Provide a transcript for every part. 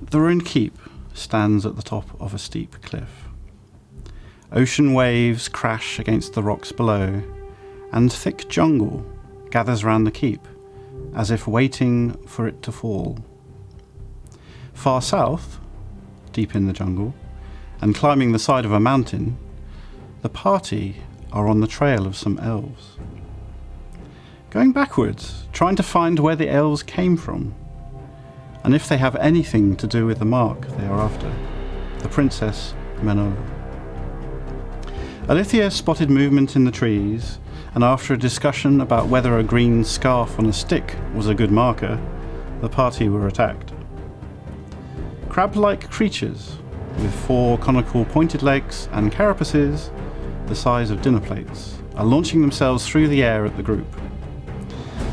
The ruined keep stands at the top of a steep cliff. Ocean waves crash against the rocks below, and thick jungle gathers round the keep, as if waiting for it to fall. Far south, deep in the jungle, and climbing the side of a mountain, the party are on the trail of some elves. Going backwards, trying to find where the elves came from, and if they have anything to do with the Marc they are after, the Princess Manola. Alithia spotted movement in the trees, and after a discussion about whether a green scarf on a stick was a good marker, the party were attacked. Crab-like creatures, with 4 conical pointed legs and carapaces the size of dinner plates, are launching themselves through the air at the group.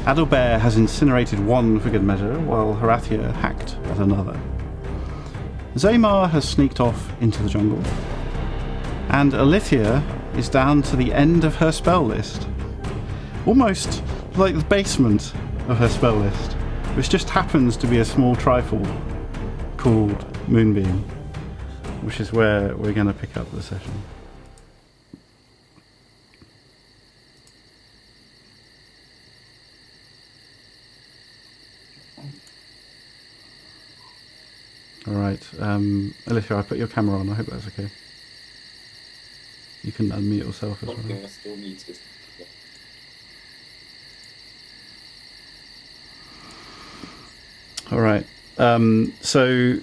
Adalbert has incinerated one for good measure, while Horatia hacked at another. Zaymar has sneaked off into the jungle, and Alithia is down to the end of her spell list. Almost like the basement of her spell list, which just happens to be a small trifle called Moonbeam, which is where we're going to pick up the session. Alright, Alithia, I put your camera on, I hope that's okay. You can unmute yourself as well. I'm still muted. Alright, so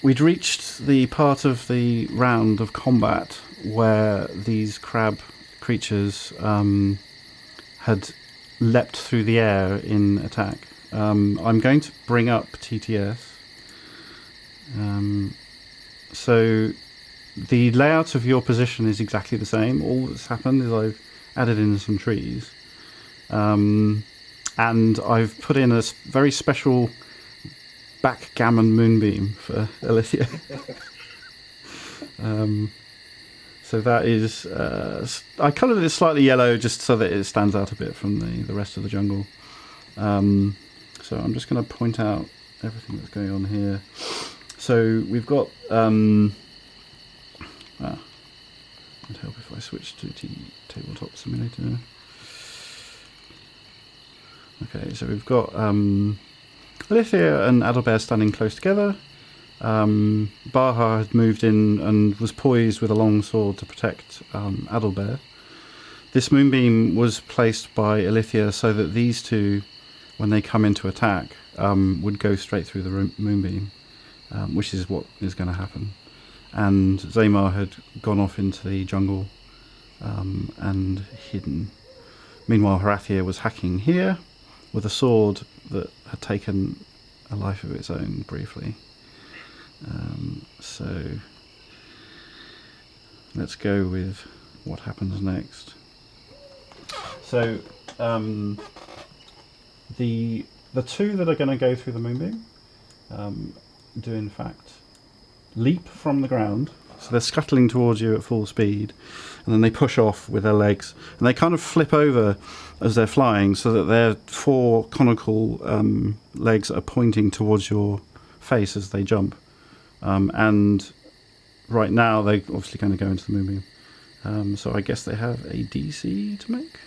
we'd reached the part of the round of combat where these crab creatures had leapt through the air in attack. I'm going to bring up TTS. So the layout of your position is exactly the same. All that's happened is I've added in some trees, and I've put in a very special backgammon moonbeam for Alithia. So that is, I coloured it slightly yellow just so that it stands out a bit from the rest of the jungle. So I'm just going to point out everything that's going on here. So we've got, it'd help if I switch to Tabletop Simulator. Okay, so we've got Alithia and Adalbert standing close together. Baha had moved in and was poised with a long sword to protect Adalbert. This moonbeam was placed by Alithia so that these two, when they come into attack, would go straight through the moonbeam, which is what is going to happen. And Zaymar had gone off into the jungle and hidden. Meanwhile, Horatia was hacking here with a sword that had taken a life of its own briefly. So let's go with what happens next. So the two that are going to go through the moonbeam do in fact leap from the ground, so they're scuttling towards you at full speed, and then they push off with their legs, and they kind of flip over as they're flying so that their 4 conical legs are pointing towards your face as they jump. And right now they're obviously going to go into the moonbeam. So I guess they have a DC to make.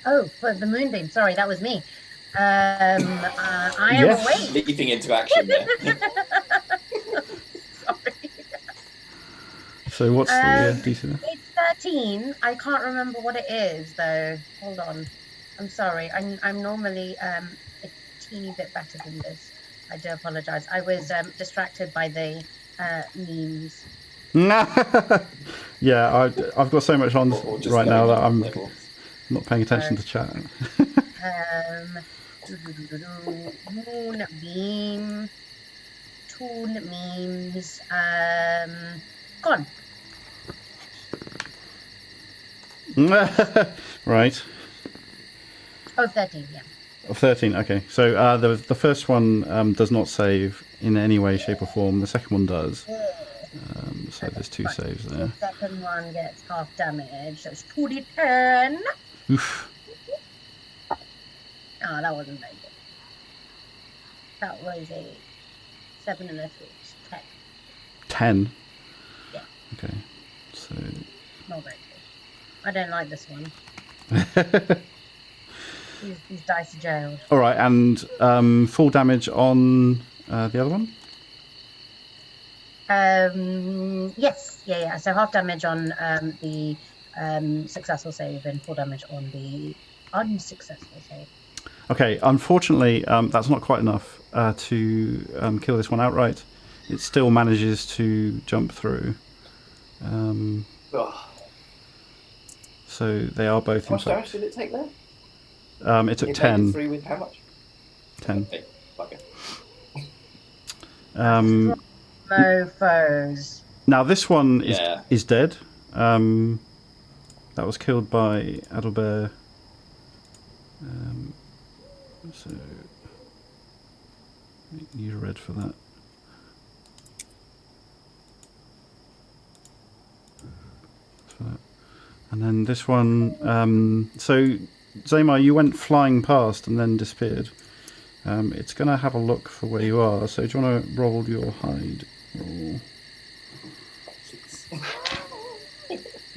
Oh, for the moonbeam. Sorry, that was me. I am awake. Leaping into action there. Sorry. So what's the DC there? It's 13. I can't remember what it is though. Hold on. I'm sorry. I'm normally a teeny bit better than this. I do apologise. I was distracted by the memes. Yeah, I've got so much on right now that I'm level. not paying attention to chat. Moonbeam. Toon memes. Gone. Right. Oh, 13, yeah. Of 13, okay. So the first one does not save in any way, shape or form. The second one does. So there's 2 saves there. The second one gets half damage, so it's 2d10. Oof. Oh, that wasn't very good. That was a 7 and a 3. 10. 10? Yeah. Okay. So... Not very good. I don't like this one. These dice are jailed. All right, and full damage on the other one? Yes. Yeah. So half damage on the successful save and full damage on the unsuccessful save. Okay, unfortunately, that's not quite enough to kill this one outright. It still manages to jump through. So they are both... How much damage did it take there? It took 10. 3 with how much? 10. Okay, fuck it. Mofos. Now this one is dead. That was killed by Adalbert. So use red for that. And then this one. So Zamar, you went flying past and then disappeared. It's going to have a look for where you are. So do you want to roll your hide roll?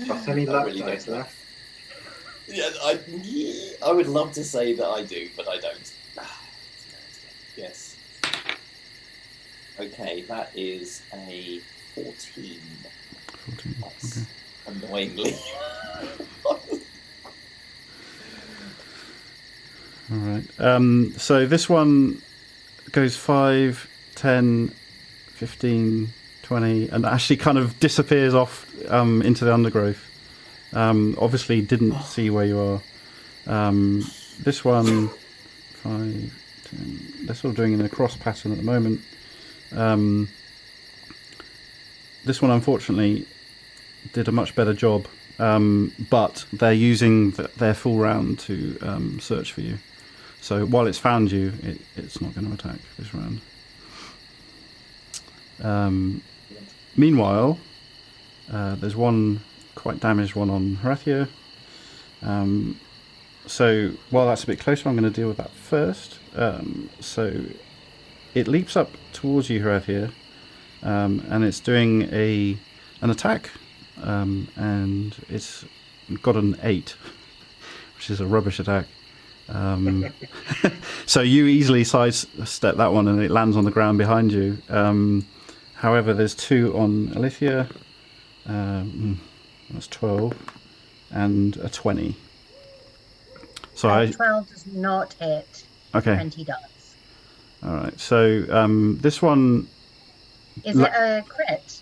Got any luck dice left? Yeah, I would love to say that I do, but I don't. Yes. Okay, that is a 14. 14. That's Okay. annoyingly. All right. So this one goes 5, 10, 15, 20, and actually kind of disappears off into the undergrowth. Obviously didn't see where you are. This one, 5, 10. They're sort of doing it in a cross pattern at the moment. This one, unfortunately, did a much better job, but they're using their full round to search for you. So while it's found you, it's not going to attack this round. Meanwhile, there's one quite damaged one on Horatia. So while that's a bit closer, I'm going to deal with that first. So it leaps up towards you, Horatia, and it's doing an attack, and it's got an 8, which is a rubbish attack. So you easily sidestep that one, and it lands on the ground behind you. However, there's 2 on Alithia. That's 12, and a 20. So 12 does not hit. Okay. 20 does. All right. So this one. Is it a crit?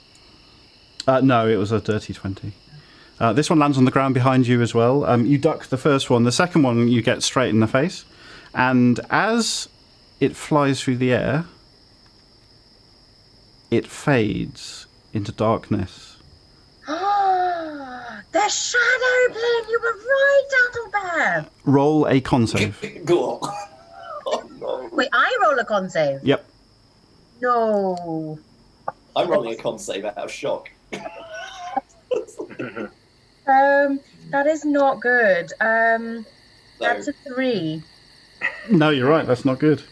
No, it was a dirty 20. This one lands on the ground behind you as well. You duck the first one. The second one you get straight in the face. And as it flies through the air, it fades into darkness. The shadow plane! You were right, Adalbert! Roll a con save. Go on. Oh, no. Wait, I roll a con save? Yep. No. I'm rolling a con save out of shock. That is not good. That's a 3. No, you're right. That's not good.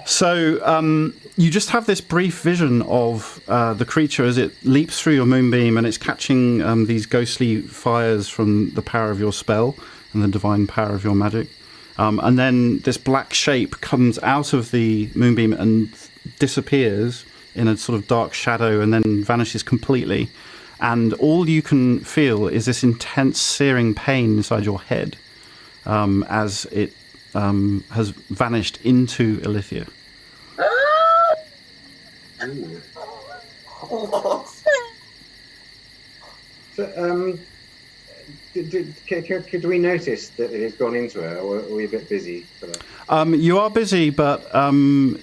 So you just have this brief vision of the creature as it leaps through your moonbeam, and it's catching these ghostly fires from the power of your spell and the divine power of your magic. And then this black shape comes out of the moonbeam and disappears in a sort of dark shadow and then vanishes completely. And all you can feel is this intense searing pain inside your head as it has vanished into Alithia. So, could we notice that it has gone into her, or are we a bit busy for that? You are busy, but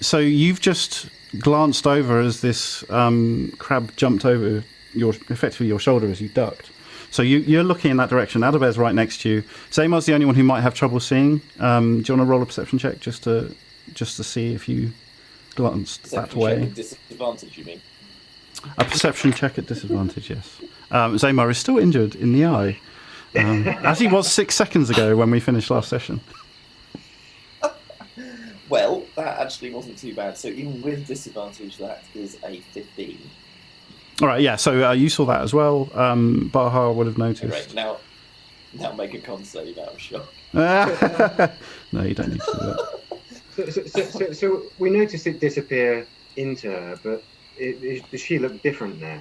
so you've just glanced over as this crab jumped over effectively your shoulder as you ducked. So you're looking in that direction. Adalbert's right next to you. Zamar's the only one who might have trouble seeing. Do you want to roll a perception check just to see if you glanced that way? Check with disadvantage, you mean? A perception check at disadvantage, yes. Zamar is still injured in the eye, as he was 6 seconds ago when we finished last session. Well, that actually wasn't too bad. So even with disadvantage, that is a 15. All right, yeah. So you saw that as well. Baha would have noticed. Right, now make a con save out of shock. No, you don't need to do that. So we noticed it disappear into her, but does she look different now?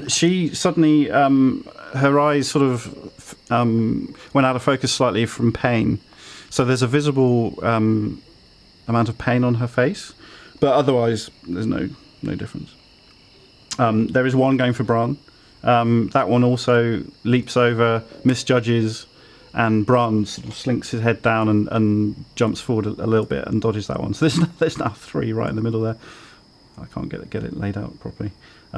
She suddenly, her eyes sort of went out of focus slightly from pain. So there's a visible amount of pain on her face, but otherwise there's no difference. There is one going for Bran. That one also leaps over, misjudges, and Bran sort of slinks his head down and jumps forward a little bit and dodges that one. So there's now 3 right in the middle there. I can't get it laid out properly.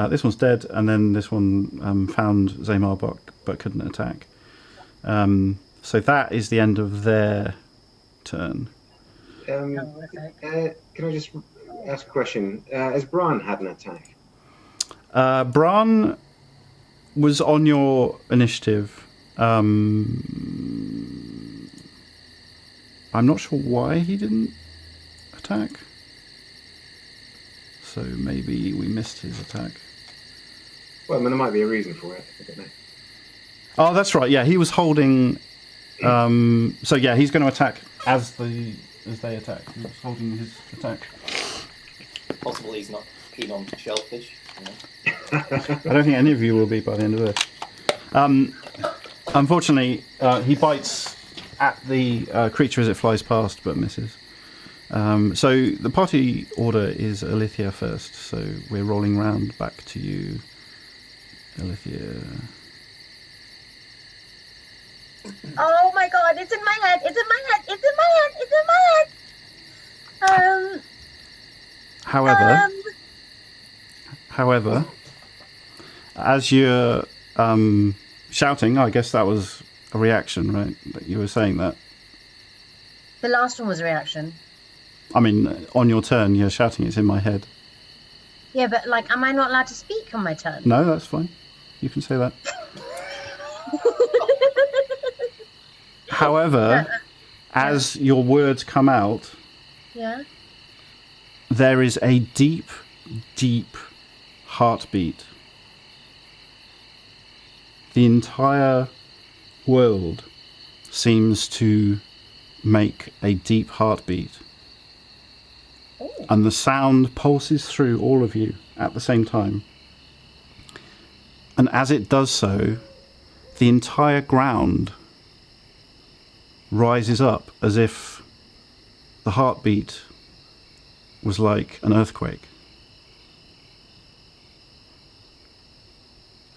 This one's dead, and then this one found Zaymar but couldn't attack. So that is the end of their turn. Can I just ask a question? Has Bran had an attack? Bran was on your initiative. I'm not sure why he didn't attack. So maybe we missed his attack. Well, I mean, there might be a reason for it. I don't know. Oh, that's right. Yeah, he was holding. So yeah, he's going to attack as they attack. He was holding his attack. Possibly he's not keen on shellfish. You know? I don't think any of you will be by the end of this. Unfortunately, he bites at the creature as it flies past, but misses. So the party order is Alithia first. So we're rolling round back to you, Alithia. Oh my god, it's in my head, it's in my head, it's in my head, it's in my head! However, as you're shouting, I guess that was a reaction, right? That you were saying that. The last one was a reaction. I mean, on your turn, you're shouting, it's in my head. Yeah, but like, am I not allowed to speak on my turn? No, that's fine. You can say that. However, as your words come out, there is a deep, deep heartbeat. The entire world seems to make a deep heartbeat. Ooh. And the sound pulses through all of you at the same time. And as it does so, the entire ground rises up as if the heartbeat was like an earthquake.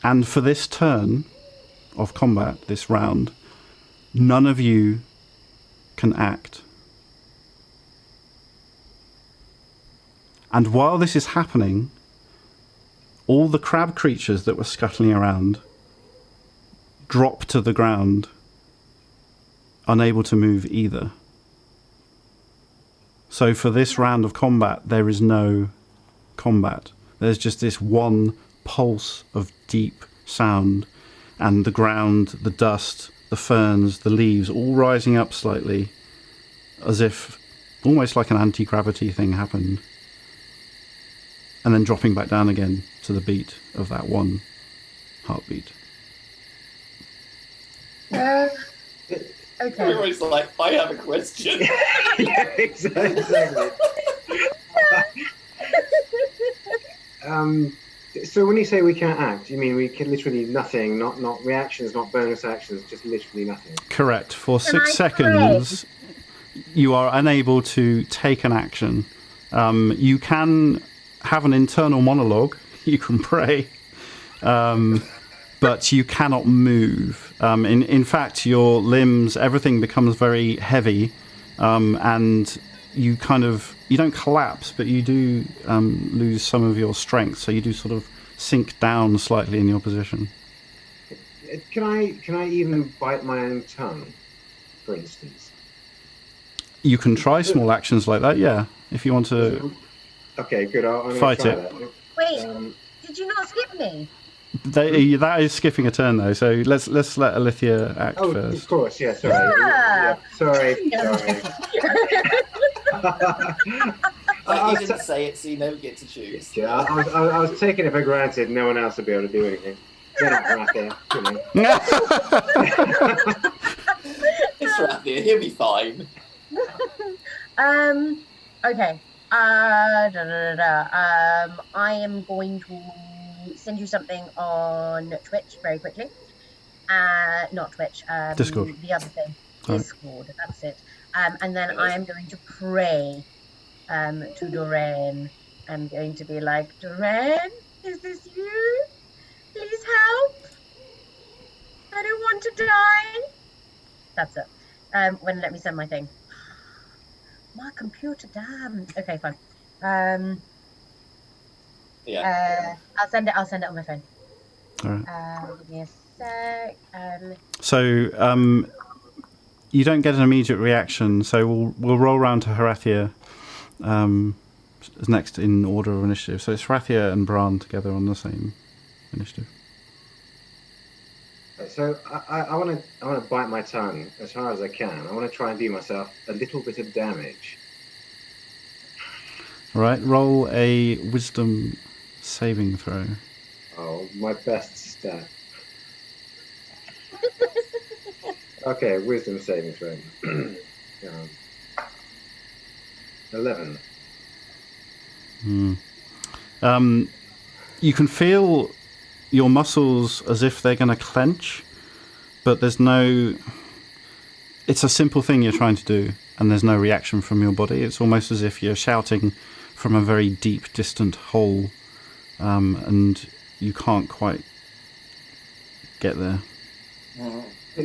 And for this turn of combat, this round, none of you can act. And while this is happening, all the crab creatures that were scuttling around drop to the ground, unable to move either. So for this round of combat, there is no combat. There's just this one pulse of deep sound, and the ground, the dust, the ferns, the leaves, all rising up slightly, as if almost like an anti-gravity thing happened, and then dropping back down again to the beat of that one heartbeat. Okay. Everybody's like, I have a question. Yeah, exactly. So when you say we can't act, you mean we can literally nothing, not reactions, not bonus actions, just literally nothing? Correct. For 6 seconds, you are unable to take an action. You can have an internal monologue. You can pray. But you cannot move. In fact, your limbs, everything becomes very heavy, and you don't collapse, but you do lose some of your strength. So you do sort of sink down slightly in your position. Can I even bite my own tongue, for instance? You can try small actions like that, yeah, if you want to. Okay, good. I'm fight try it. That. Wait, did you not skip me? That is skipping a turn though, so let's let Alithia act first. Of course, yeah. Sorry. Yeah. Sorry. Like, you didn't say it, so you never get to choose. Yeah, I was taking it for granted no one else would be able to do anything. They're not right there, you know. It's right there. He'll be fine. Okay. I am going to send you something on Twitch very quickly. Not Twitch. Discord. The other thing. Right. Discord. That's it. And then I am going to pray to Doreen. I'm going to be like, Doreen, is this you? Please help. I don't want to die. That's it. When let me send my thing. My computer, damn. Okay, fine. Yeah. I'll send it on my phone. All right. Give me a sec. So you don't get an immediate reaction. So we'll roll round to Horathia as next in order of initiative. So it's Horathia and Bran together on the same initiative. So I want to bite my tongue as hard as I can. I want to try and do myself a little bit of damage. All right. Roll a wisdom saving throw. Oh, my best stat. Okay, wisdom saving throw. 11. You can feel your muscles as if they're going to clench, but there's no... It's a simple thing you're trying to do, and there's no reaction from your body. It's almost as if you're shouting from a very deep, distant hole, and you can't quite get there.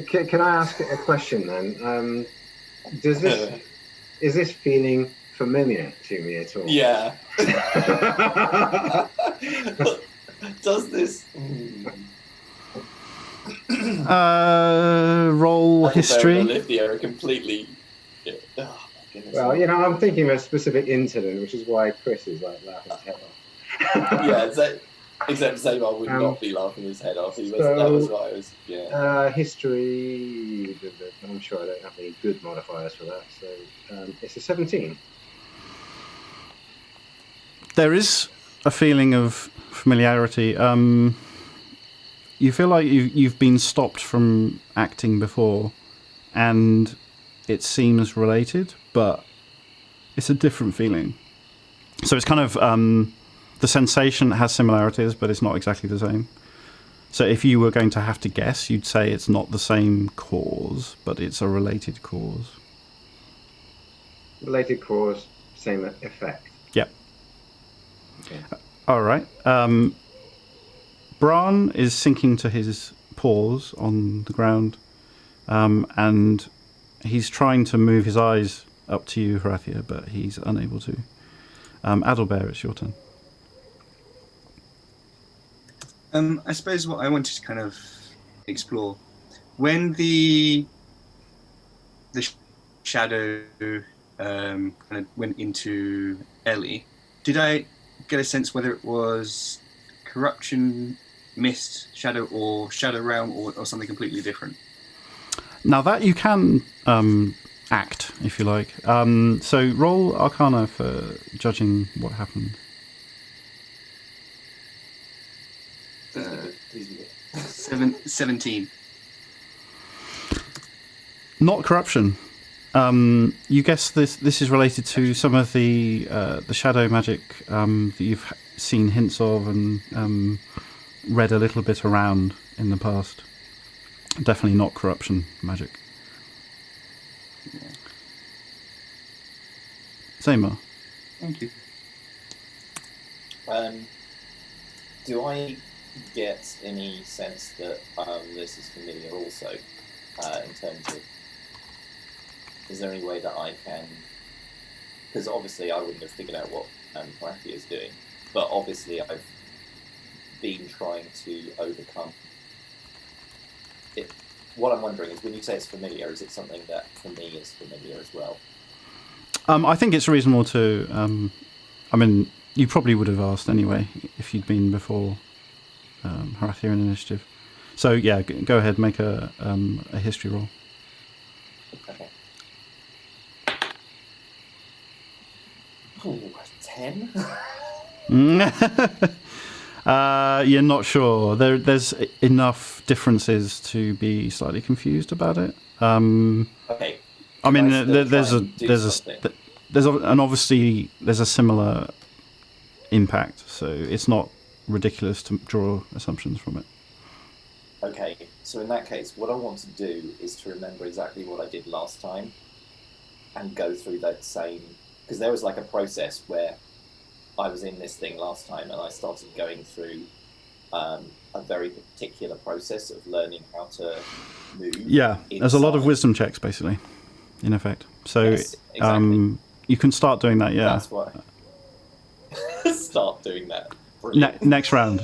Can I ask a question then? Is this feeling familiar to me at all? Yeah. Does this... Roll history. Olivia are completely... Oh, my goodness. Well, you know, I'm thinking of a specific incident, which is why Chris is like laughing his head off. Yeah, except Zaymar would not be laughing his head off. That was why I was... Yeah. History... I'm sure I don't have any good modifiers for that, so it's a 17. There is a feeling of familiarity. You feel like you've been stopped from acting before, and it seems related, but it's a different feeling. So it's kind of the sensation has similarities, but it's not exactly the same. So if you were going to have to guess, you'd say it's not the same cause, but it's a related cause. Related cause, same effect. Yep. Okay. All right. Bran is sinking to his paws on the ground, and he's trying to move his eyes up to you, Horathia, but he's unable to. Adalbear, it's your turn. I suppose what I wanted to kind of explore, when the shadow kind of went into Ellie, did I get a sense whether it was corruption, mist, shadow, or shadow realm, or something completely different? Now that you can act, if you like. So roll Arcana for judging what happened. 17. Not corruption. You guess this is related to some of the shadow magic that you've seen hints of and read a little bit around in the past. Definitely not corruption magic. Yeah. Zaymar. Thank you. Do I get any sense that this is familiar also, in terms of... Is there any way that I can... Because obviously I wouldn't have figured out what Horathia is doing, but obviously I've been trying to overcome it. What I'm wondering is, when you say it's familiar, is it something that for me is familiar as well? I think it's reasonable to... I mean, you probably would have asked anyway if you'd been before Horathia in initiative. So yeah, go ahead, make a history roll. Okay. 10? You're not sure. There's enough differences to be slightly confused about it. Okay. I mean, there's a similar impact, so it's not ridiculous to draw assumptions from it. Okay, so in that case, what I want to do is to remember exactly what I did last time and go through that same... Because there was like a process where I was in this thing last time and I started going through a very particular process of learning how to move. Yeah, there's a lot of wisdom checks, basically, in effect. So yes, exactly. You can start doing that, yeah. That's why. Start doing that. Brilliant. Next round.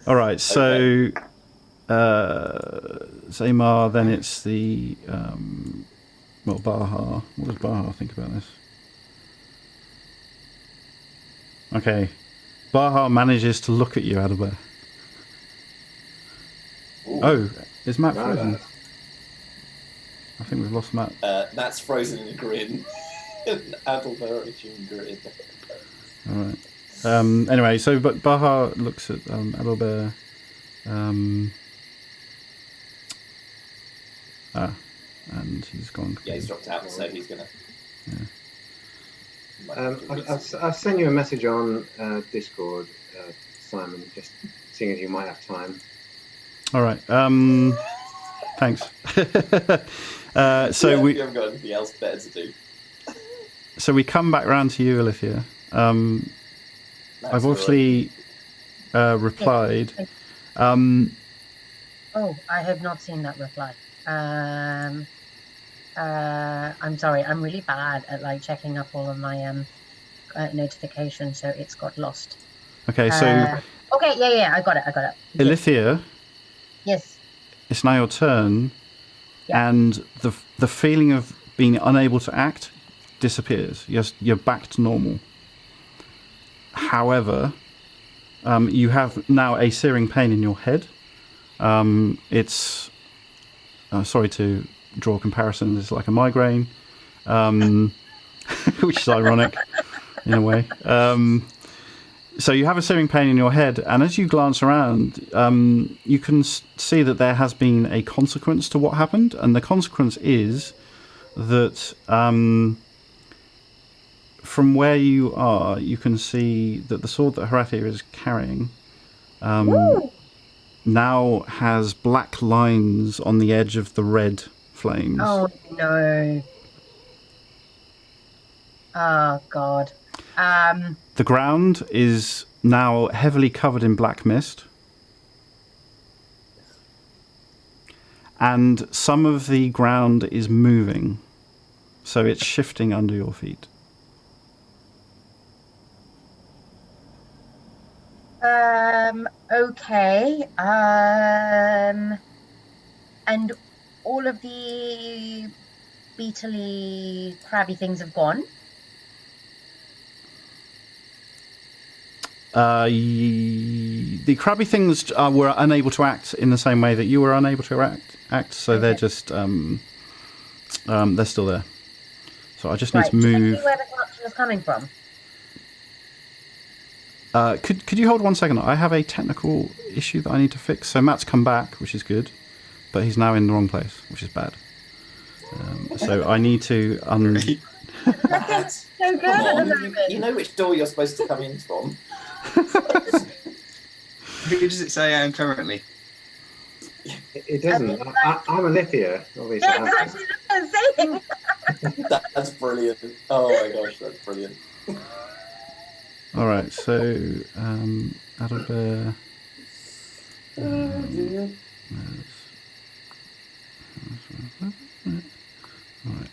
All right, so Zaymar, then it's the Baha. What does Baha think about this? Okay, Baha manages to look at you, Adalbert. Oh, is Matt frozen? I think we've lost Matt. Matt's frozen in a grin. Adalbert in grin. All right. Anyway, so but Baha looks at Adalbert. And he's gone. Yeah, he's dropped out, so he's gonna. Yeah. I've sent you a message on Discord, Simon, just seeing as you might have time. All right. Thanks. So we haven't got anything else better to do. So we come back round to you, Alithia. I've obviously replied. Oh, I have not seen that reply. I'm sorry. I'm really bad at like checking up all of my notifications, so it's got lost. Okay, so okay, yeah, I got it. Alithia. Yes. It's now your turn, yeah. And the feeling of being unable to act disappears. You're back to normal. However, you have now a searing pain in your head. It's sorry to draw comparisons. It's like a migraine, which is ironic in a way. So you have a searing pain in your head, and as you glance around, you can see that there has been a consequence to what happened, and the consequence is that from where you are, you can see that the sword that Horatia is carrying now has black lines on the edge of the red flames. Oh no! Oh God! The ground is now heavily covered in black mist, and some of the ground is moving, so it's shifting under your feet. Okay. And all of the beetly, crabby things have gone. The crabby things were unable to act in the same way that you were unable to act. So okay. They're just they're still there. So I just need to move. Do you see where the corruption is coming from? Could you hold 1 second? I have a technical issue that I need to fix. So Matt's come back, which is good, but he's now in the wrong place, which is bad. So I need to That's so good at the moment. You know which door you're supposed to come in from. Who does it say I am currently? It doesn't. I'm Alithia, obviously. Yeah, exactly. That's what I'm saying. That's brilliant. Oh my gosh, that's brilliant. All right, so Adalbert. All right.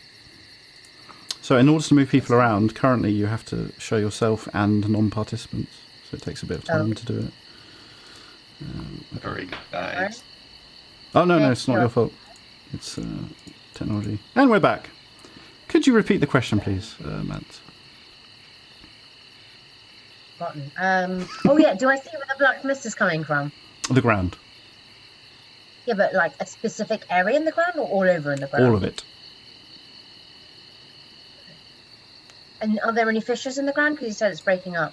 So in order to move people around, currently you have to show yourself and non-participants. So it takes a bit of time to do it. Very nice. Oh, no, it's not your fault. It's technology. And we're back. Could you repeat the question, please, Matt? Forgotten. Oh, yeah, do I see where the black mist is coming from? The ground. Yeah, but like a specific area in the ground or all over in the ground? All of it. And are there any fissures in the ground? Because you said it's breaking up.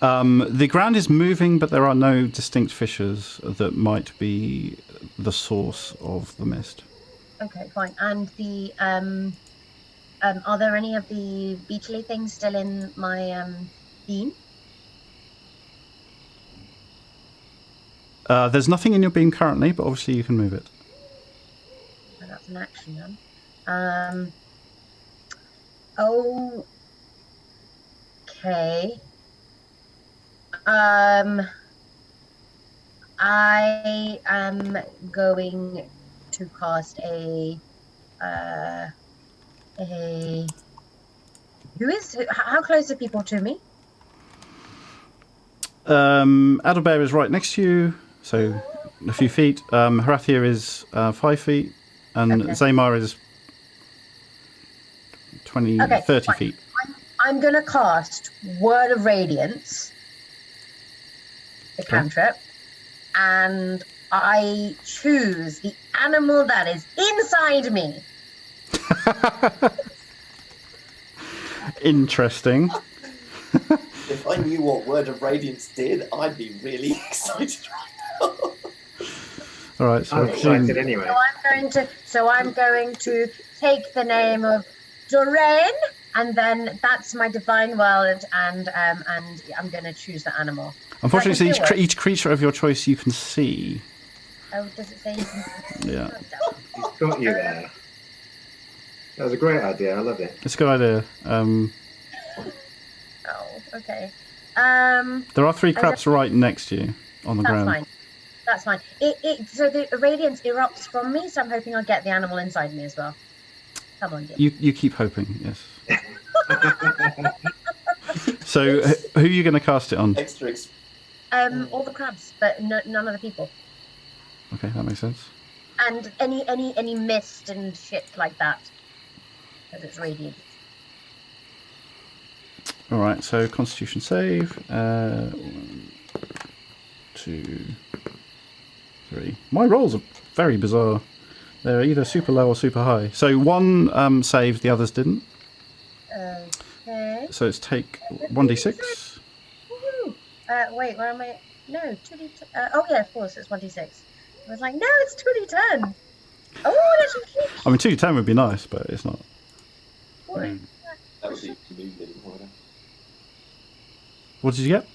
The ground is moving, but there are no distinct fissures that might be the source of the mist. Okay, fine. And are there any of the beachly things still in my beam? There's nothing in your beam currently, but obviously you can move it. Oh, that's an action then. Okay. I am going to cast a how close are people to me? Adalbear is right next to you, so a few feet. Harathia is 5 feet, and Okay. Zaymar is 30 fine. feet. I'm going to cast Word of Radiance, the Okay. cantrip, and I choose the animal that is inside me. Interesting. If I knew what Word of Radiance did, I'd be really excited right now. All right, so I'm excited anyway. So I'm going to take the name of Doreen, and then that's my divine word, and I'm going to choose the animal. unfortunately, Does that do it? each creature of your choice you can see. Oh, does it say you can? Yeah, He's got you there. That was a great idea. I love it. it's a good idea. Oh, okay. There are 3 crabs right next to you on the That's ground. fine. That's fine. So the radiance erupts from me, so I'm hoping I'll get the animal inside me as well. Come on, dear. You keep hoping, yes. So, who are you going to cast it on? Extra. All the crabs, but none of the people. Okay, that makes sense. And any mist and shit like that, because it's radiant. All right, so Constitution save. 1, 2, 3. My rolls are very bizarre. They're either super low or super high. So one saved, the others didn't. Okay. So it's take 1d6. Woohoo! Wait, where am I? No, 2d. Oh yeah, of course, it's 1d6. I was like, no, it's 2d10. Oh, that's a I mean, 2d10 would be nice, but it's not. That would be moving in order. What did you get?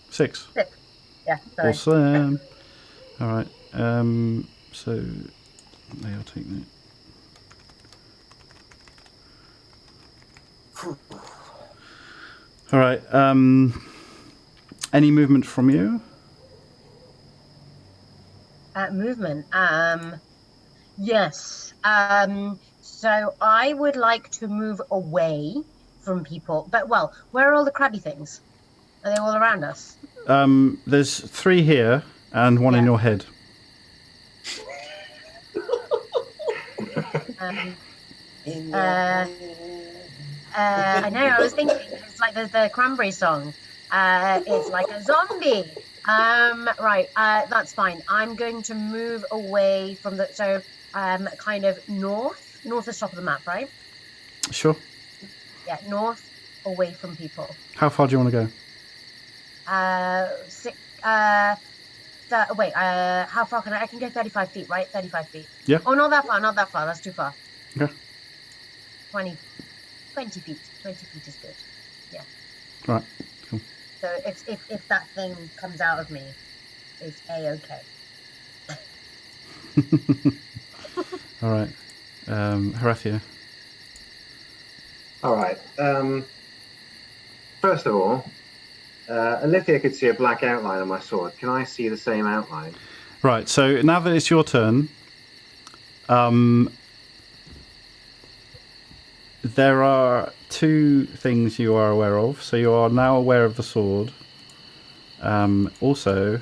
6. Yeah, sorry. Awesome. All right. So I'll take that. All right. Any movement from you? Movement. Yes. So I would like to move away from people. But, well, where are all the crabby things? Are they all around us? There's 3 here and 1 in your head. I know, I was thinking, it's like the Cranberry song. It's like a zombie. Right, that's fine. I'm going to move away from the, so kind of north is top of the map, right? Sure. Yeah, north, away from people. How far do you want to go? Wait, how far can I can go 35 feet, right? 35 feet. Yeah. Oh, not that far, that's too far. Okay. 20 feet. 20 feet is good. Yeah. Right. Cool. So if that thing comes out of me, it's A-okay. All right. Harathia. All right. First of all, Alithia could see a black outline on my sword. Can I see the same outline? Right. So now that it's your turn, there are 2 things you are aware of. So you are now aware of the sword. Also,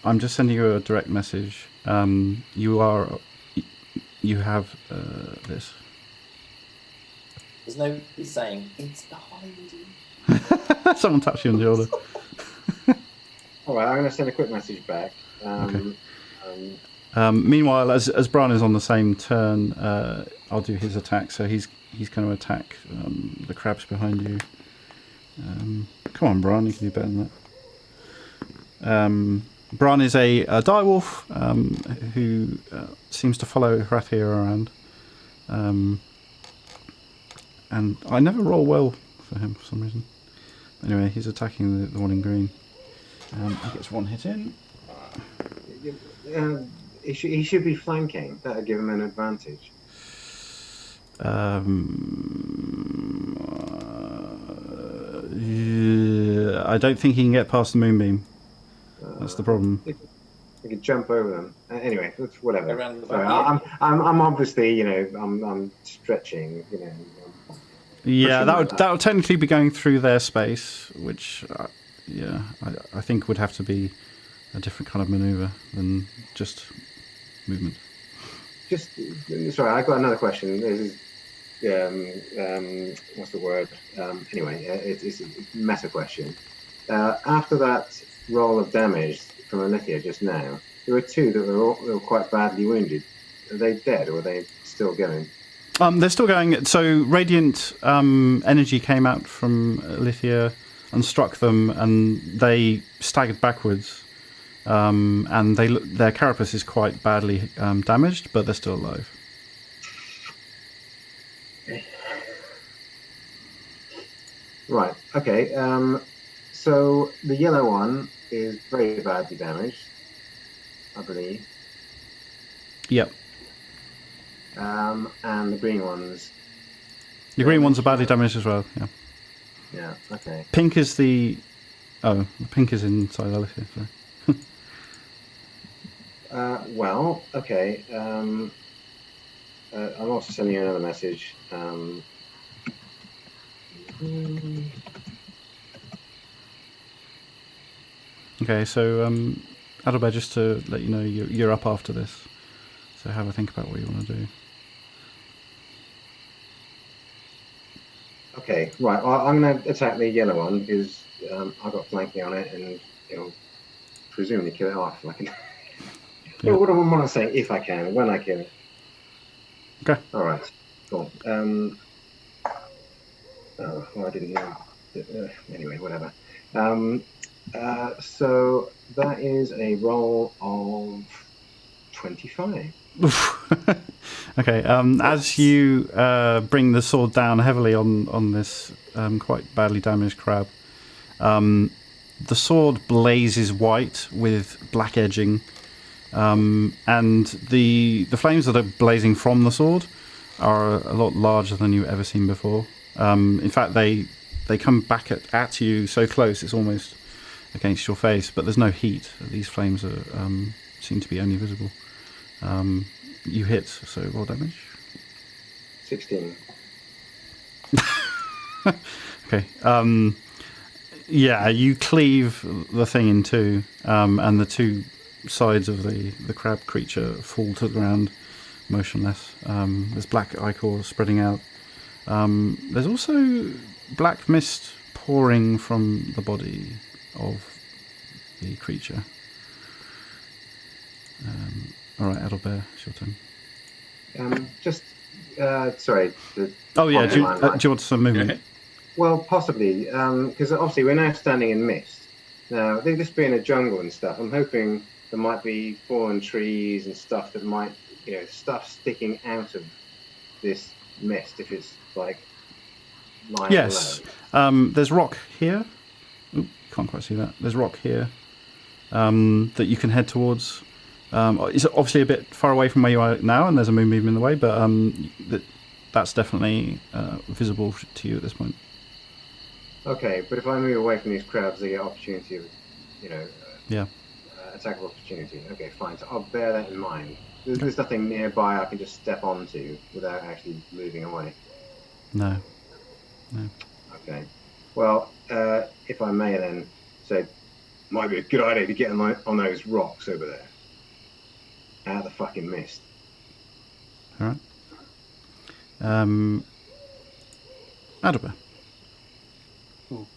I'm just sending you a direct message. You have this. There's nobody saying, it's behind you. Someone taps you on the shoulder. All right, I'm going to send a quick message back. Okay. Meanwhile, as Bran is on the same turn, I'll do his attack. So he's going to attack the crabs behind you. Come on, Bran, you can do better than that. Bran is a direwolf who seems to follow Hrathir around. And I never roll well for him for some reason. Anyway, he's attacking the one in green. He gets one hit in. He should be flanking. That'll give him an advantage. I don't think he can get past the moonbeam. That's the problem. We could jump over them. Anyway, whatever. Around the Sorry, back. I'm obviously, I'm stretching, Yeah, that would technically be going through their space, which, I think would have to be a different kind of maneuver than just movement. Sorry, I got another question. This is, what's the word? Anyway, it's a meta question. After that roll of damage from Alithia just now, there were two that were quite badly wounded. Are they dead or are they still going? They're still going. So radiant energy came out from Alithia and struck them, and they staggered backwards. And their carapace is quite badly damaged, but they're still alive. Right. Okay. So the yellow one is very badly damaged, I believe. Yep. And the green ones. The green ones are badly damaged as well. Yeah. Yeah. Okay. Pink is the pink is inside Alithia. So. Well, okay. I'm also sending you another message. Okay, so Adalbert, just to let you know, you're up after this. So have a think about what you want to do. Okay, right. I'm going to attack the yellow one because I've got flanking on it, and it'll presumably kill it off. Like, Yeah. what am I saying? If I can, when I kill it. Okay. All right. Cool. I didn't know. Anyway, whatever. So that is a roll of 25. Okay. As you bring the sword down heavily on this quite badly damaged crab, the sword blazes white with black edging, and the flames that are blazing from the sword are a lot larger than you've ever seen before. In fact, they come back at you so close it's almost against your face, but there's no heat. These flames are seem to be only visible. You hit, so roll damage. 16. Okay. Yeah, you cleave the thing in two, and the two sides of the crab creature fall to the ground, motionless. There's black ichor spreading out. There's also black mist pouring from the body of the creature. All right, Adalbert, it's your turn. Sorry. Oh yeah, do you want some movement? Well, possibly, because obviously we're now standing in mist. Now, this being a jungle and stuff, I'm hoping there might be fallen trees and stuff that might, stuff sticking out of this mist if it's like lying Yes. below. There's rock here. Oop, can't quite see that. There's rock here that you can head towards. It's obviously a bit far away from where you are now, and there's a moonbeam in the way, but that's definitely visible to you at this point. Okay, but if I move away from these crabs, they get opportunity of, attack of opportunity. Okay, fine. So I'll bear that in mind. There's nothing nearby I can just step onto without actually moving away. No. Okay. Well, if I may then, so might be a good idea to get on those rocks over there. Out of the fucking mist. All right. Adalbert. Cool.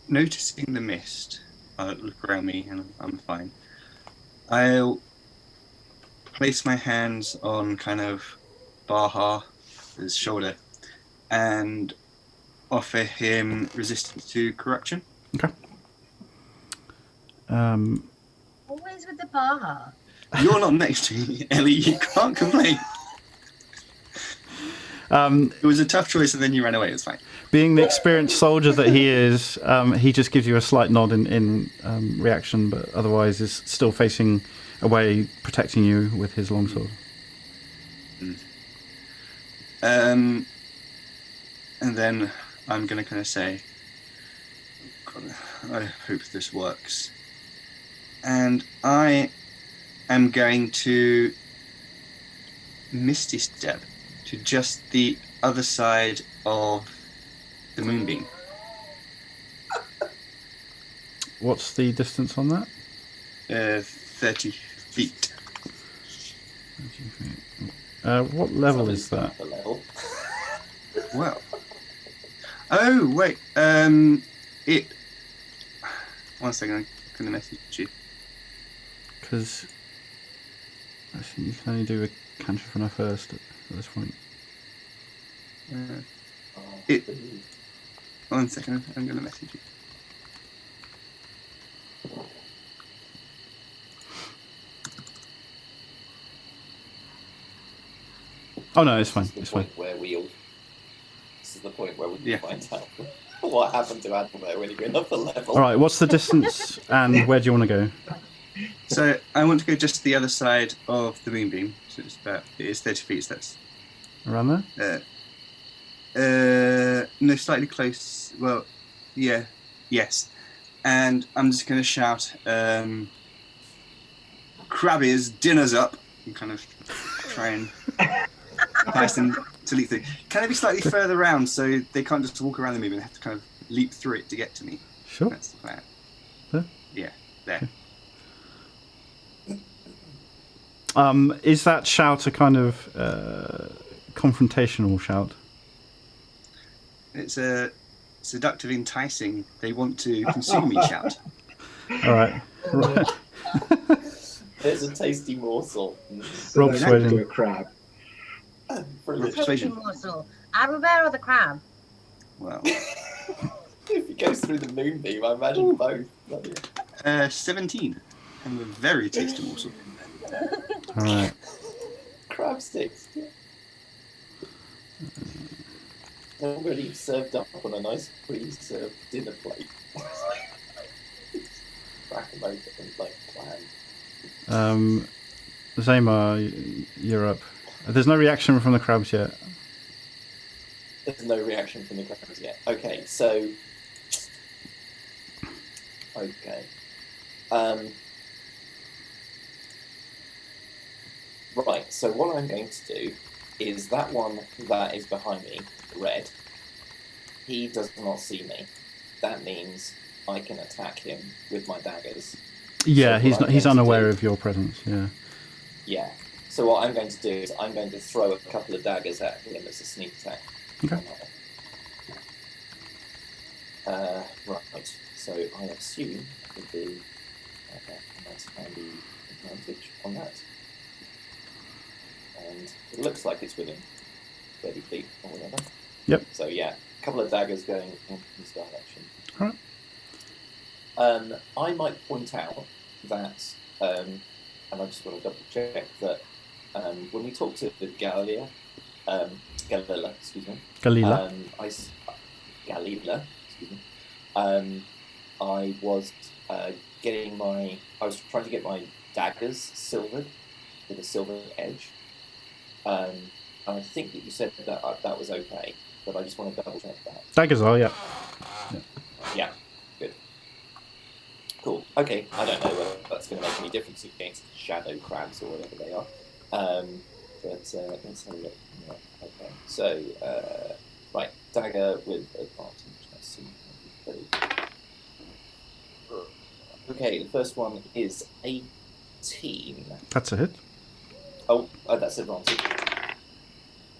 Noticing the mist, I look around me and I'm fine. I'll place my hands on kind of Baha's shoulder and offer him resistance to corruption. Okay. Always with the Baha. You're not next to me, Ellie. You can't complain. It was a tough choice, and then you ran away. It's fine. Being the experienced soldier that he is, he just gives you a slight nod in reaction, but otherwise is still facing away, protecting you with his longsword. And then I'm going to kind of say, God, I hope this works. And I am going to Misty Step to just the other side of the moonbeam. What's the distance on that? 30 feet. What level is that? The level. Well. Oh, wait. It. One second, I'm going to message you. Because I think you can only do a cantrip on a first at this point. One second, I'm going to message you. Oh no, it's fine. It's fine. This is the point where we can find out what happened to Adalbert when he went up the level. All right, what's the distance and where do you want to go? So I want to go just to the other side of the moonbeam. So it is 30 feet. So that's Around there? No, slightly close. Well, yeah, yes. And I'm just going to shout, "Crabbies, dinner's up!" and kind of try and entice them to leap through. Can I be slightly further around so they can't just walk around the moonbeam? They have to kind of leap through it to get to me. Sure. That's the plan. Huh? Yeah, there. Okay. Is that shout a kind of confrontational shout? It's a seductive, enticing. They want to consume me shout. All right. There's a tasty morsel. Rob to Sweden. a crab. Brilliant. Persuasion. Morsel. Adalbert or the crab? Well, If he goes through the moonbeam, I imagine both. 17. And a very tasty morsel. All right. Crab sticks. They're already served up on a nice pre-served dinner plate. Crack them open like clam. Zama, you're up. There's no reaction from the crabs yet. There's no reaction from the crabs yet. Okay, so... Okay. Right, so what I'm going to do is that one that is behind me, red, he does not see me. That means I can attack him with my daggers. Yeah, So he's unaware of your presence. Yeah. Yeah. So what I'm going to do is I'm going to throw a couple of daggers at him as a sneak attack. Okay. Right. So I assume it would be a nice handy advantage on that. And it looks like it's within 30 feet or whatever. Yep. So yeah, a couple of daggers going in this direction. All right. I might point out that, and I just want to double check that when we talked to the Galila, excuse me. Galila. Galila, excuse me. I was I was trying to get my daggers silvered with a silver edge. And I think that you said that that was okay, but I just want to double check that. Daggers are, yeah. Yeah, good. Cool. Okay, I don't know whether that's going to make any difference against shadow crabs or whatever they are. But let's have a look. Yeah, okay, so, right, dagger with advantage. Let's see. Okay, the first one is 18. That's a hit. Oh, that's advantage.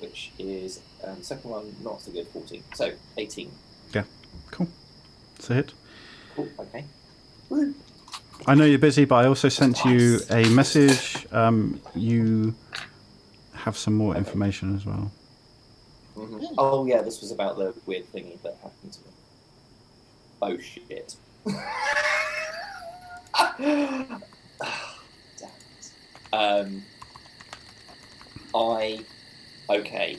Which is, second one, not so good, 14. So, 18. Yeah, cool. It's a hit. Cool, okay. Woo. I know you're busy, but I also sent you a message. You have some more information as well. Mm-hmm. Oh yeah, this was about the weird thingy that happened to me. Oh shit. Damn it. Okay.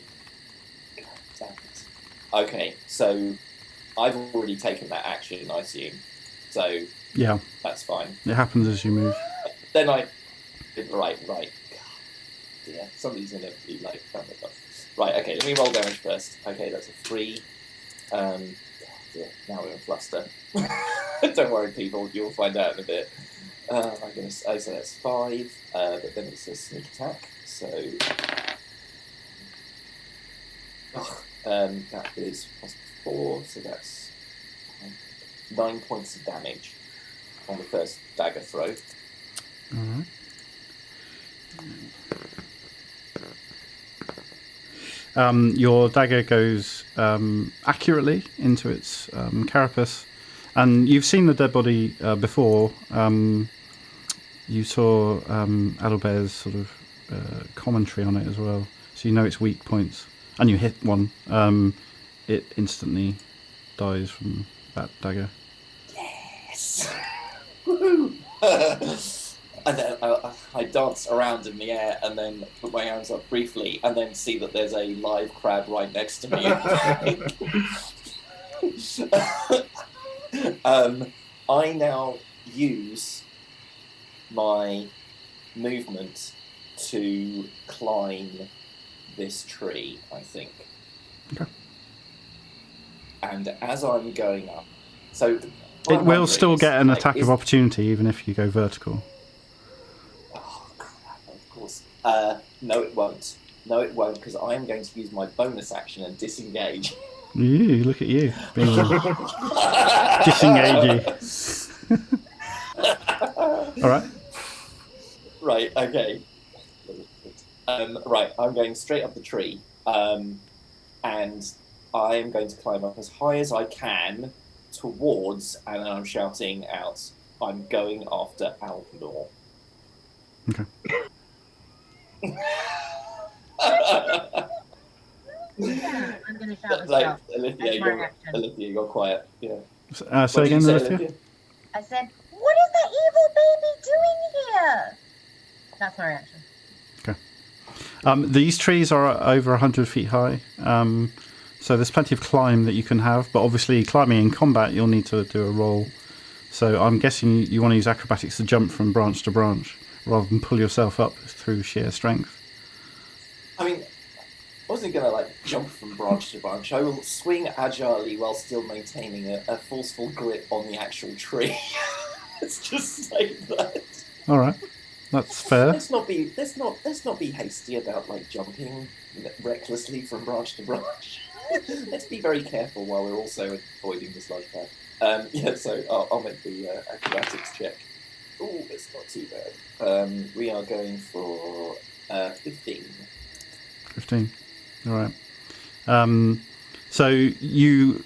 God damn it. Okay, so I've already taken that action, I assume. So Yeah, that's fine. it happens as you move. Then right. God, dear, somebody's gonna be like, oh my God. Right, okay, let me roll damage first. Okay, that's a 3. God dear, now we're in fluster. Don't worry, people, you'll find out in a bit. I'm gonna say that's 5, but then it's a sneak attack, so that is +4, so that's 9 points of damage on the first dagger throw. All right. Your dagger goes accurately into its carapace, and you've seen the dead body before. You saw Adalbert's sort of commentary on it as well, so you know its weak points. And you hit one, it instantly dies from that dagger. Yes! Woohoo! And then I dance around in the air and then put my hands up briefly and then see that there's a live crab right next to me. I now use my movement to climb this tree, I think. Okay. And as I'm going up, so it will still get an attack of opportunity even if you go vertical. Oh crap! Of course. No, it won't. No, it won't, because I am going to use my bonus action and disengage. Ooh, look at you being disengaging. All right. Right. Okay. Right. I'm going straight up the tree, and I am going to climb up as high as I can towards, and I'm shouting out, "I'm going after Aldri." Okay. Yeah, I'm going to shout as Like, well. Alithia, you're quiet. Yeah. Say again, Alithia? I said, what is that evil baby doing here? That's my reaction. Okay. These trees are over 100 feet high, so there's plenty of climb that you can have, but obviously climbing in combat you'll need to do a roll. So I'm guessing you want to use acrobatics to jump from branch to branch rather than pull yourself up through sheer strength. I mean, I wasn't going to like jump from branch to branch. I will swing agilely while still maintaining a forceful grip on the actual tree. Let's just say that. All right, that's fair. Let's not be hasty about like jumping recklessly from branch to branch. Let's be very careful while we're also avoiding this large crowd. Yeah, so I'll make the acrobatics check. Oh, it's not too bad. We are going for 15. 15. All right. So you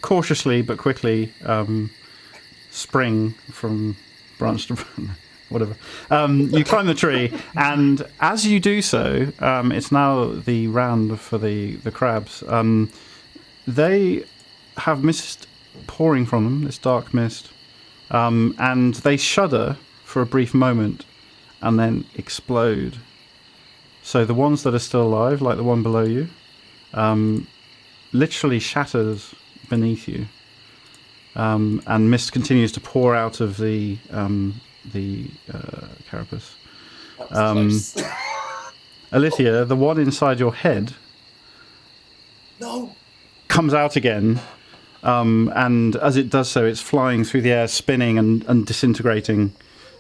cautiously but quickly spring from branch to branch. Whatever. You climb the tree, and as you do so, it's now the round for the crabs. They have mist pouring from them, this dark mist, and they shudder for a brief moment and then explode. So the ones that are still alive, like the one below you, literally shatters beneath you, and mist continues to pour out of the carapace. Alithia, the one inside your head, comes out again, and as it does so, it's flying through the air, spinning and disintegrating,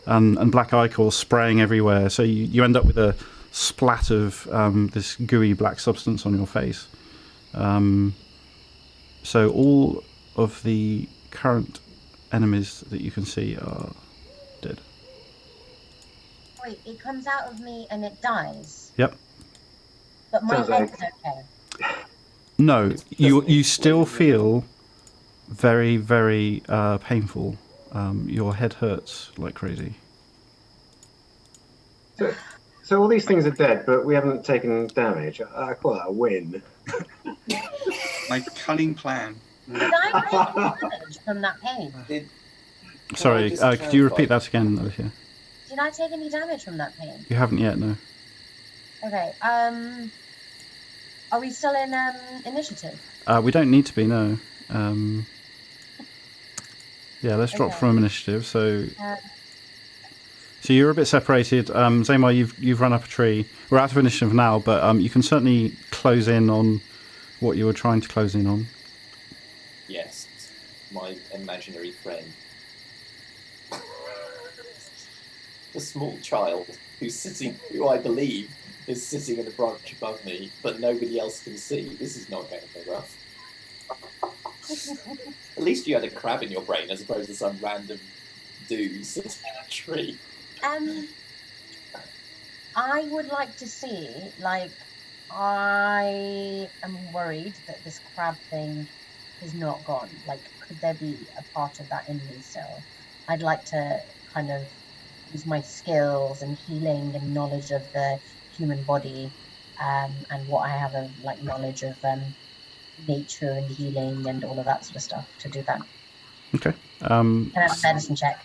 and black ichor spraying everywhere. So you end up with a splat of this gooey black substance on your face. So all of the current enemies that you can see are dead. Wait, it comes out of me and it dies? Yep. But my head is okay? No, you still feel very, very painful. your head hurts like crazy. So all these things are dead, but we haven't taken damage. I call that a win. My cunning plan. Did I take any damage from that pain? Sorry, could you repeat that again, Alicia? Did I take any damage from that pain? You haven't yet, no. Okay. Are we still in initiative? We don't need to be, no. Yeah, let's drop Okay. from initiative. So you're a bit separated. Zamar, you've run up a tree. We're out of initiative now, but you can certainly close in on what you were trying to close in on. Yes, my imaginary friend. The small child who I believe is sitting in the branch above me, but nobody else can see. This is not going to be rough. At least you had a crab in your brain as opposed to some random dude sitting in a tree. I would like to see, like, I am worried that this crab thing is not gone. Like, could there be a part of that in me still? I'd like to kind of use my skills and healing and knowledge of the human body, and what I have of like knowledge of nature and healing and all of that sort of stuff to do that. Okay. Can I have a medicine check?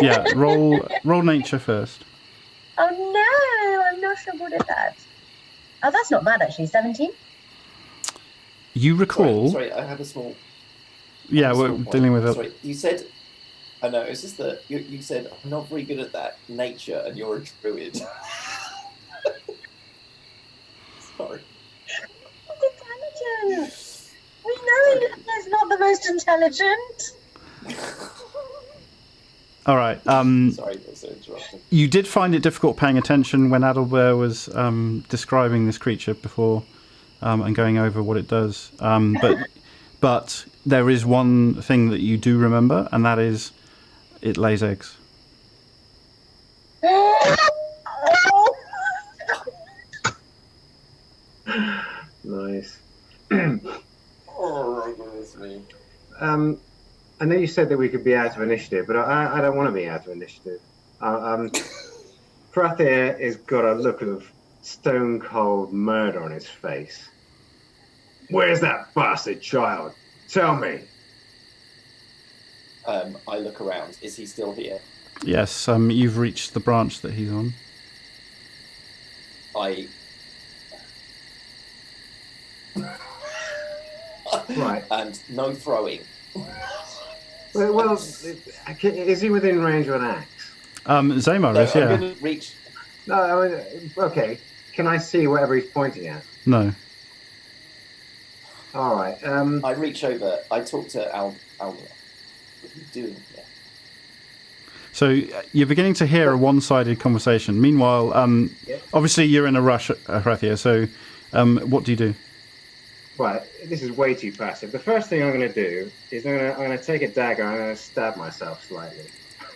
Yeah, roll nature first. Oh no, I'm not so good at that. Oh, that's not bad actually. 17. You recall? Sorry, I have a small. Yeah, we're dealing with it. Sorry, you said. I know, it's just that you said, I'm not very good at that nature, and you're a druid. Sorry. Intelligent. We know he's not the most intelligent. All right. Sorry for interrupting. You did find it difficult paying attention when Adalbert was describing this creature before and going over what it does. But there is one thing that you do remember, and that is it lays eggs. Nice. Oh my goodness me. I know you said that we could be out of initiative, but I don't want to be out of initiative. Prathir has got a look of stone cold murder on his face. Where's that bastard child? Tell me. I look around. Is he still here? Yes, you've reached the branch that he's on. Right. And no throwing. Well, is he within range of an axe? Zamar No, is, yeah. I'm going to reach. No, I mean, okay. Can I see whatever he's pointing at? No. All right. I reach over. I talk to Aldri. What are you doing here? So you're beginning to hear a one-sided conversation. Meanwhile, obviously you're in a rush, Hrathia, so what do you do? Right, this is way too passive. The first thing I'm going to do is I'm going to take a dagger and I'm going to stab myself slightly,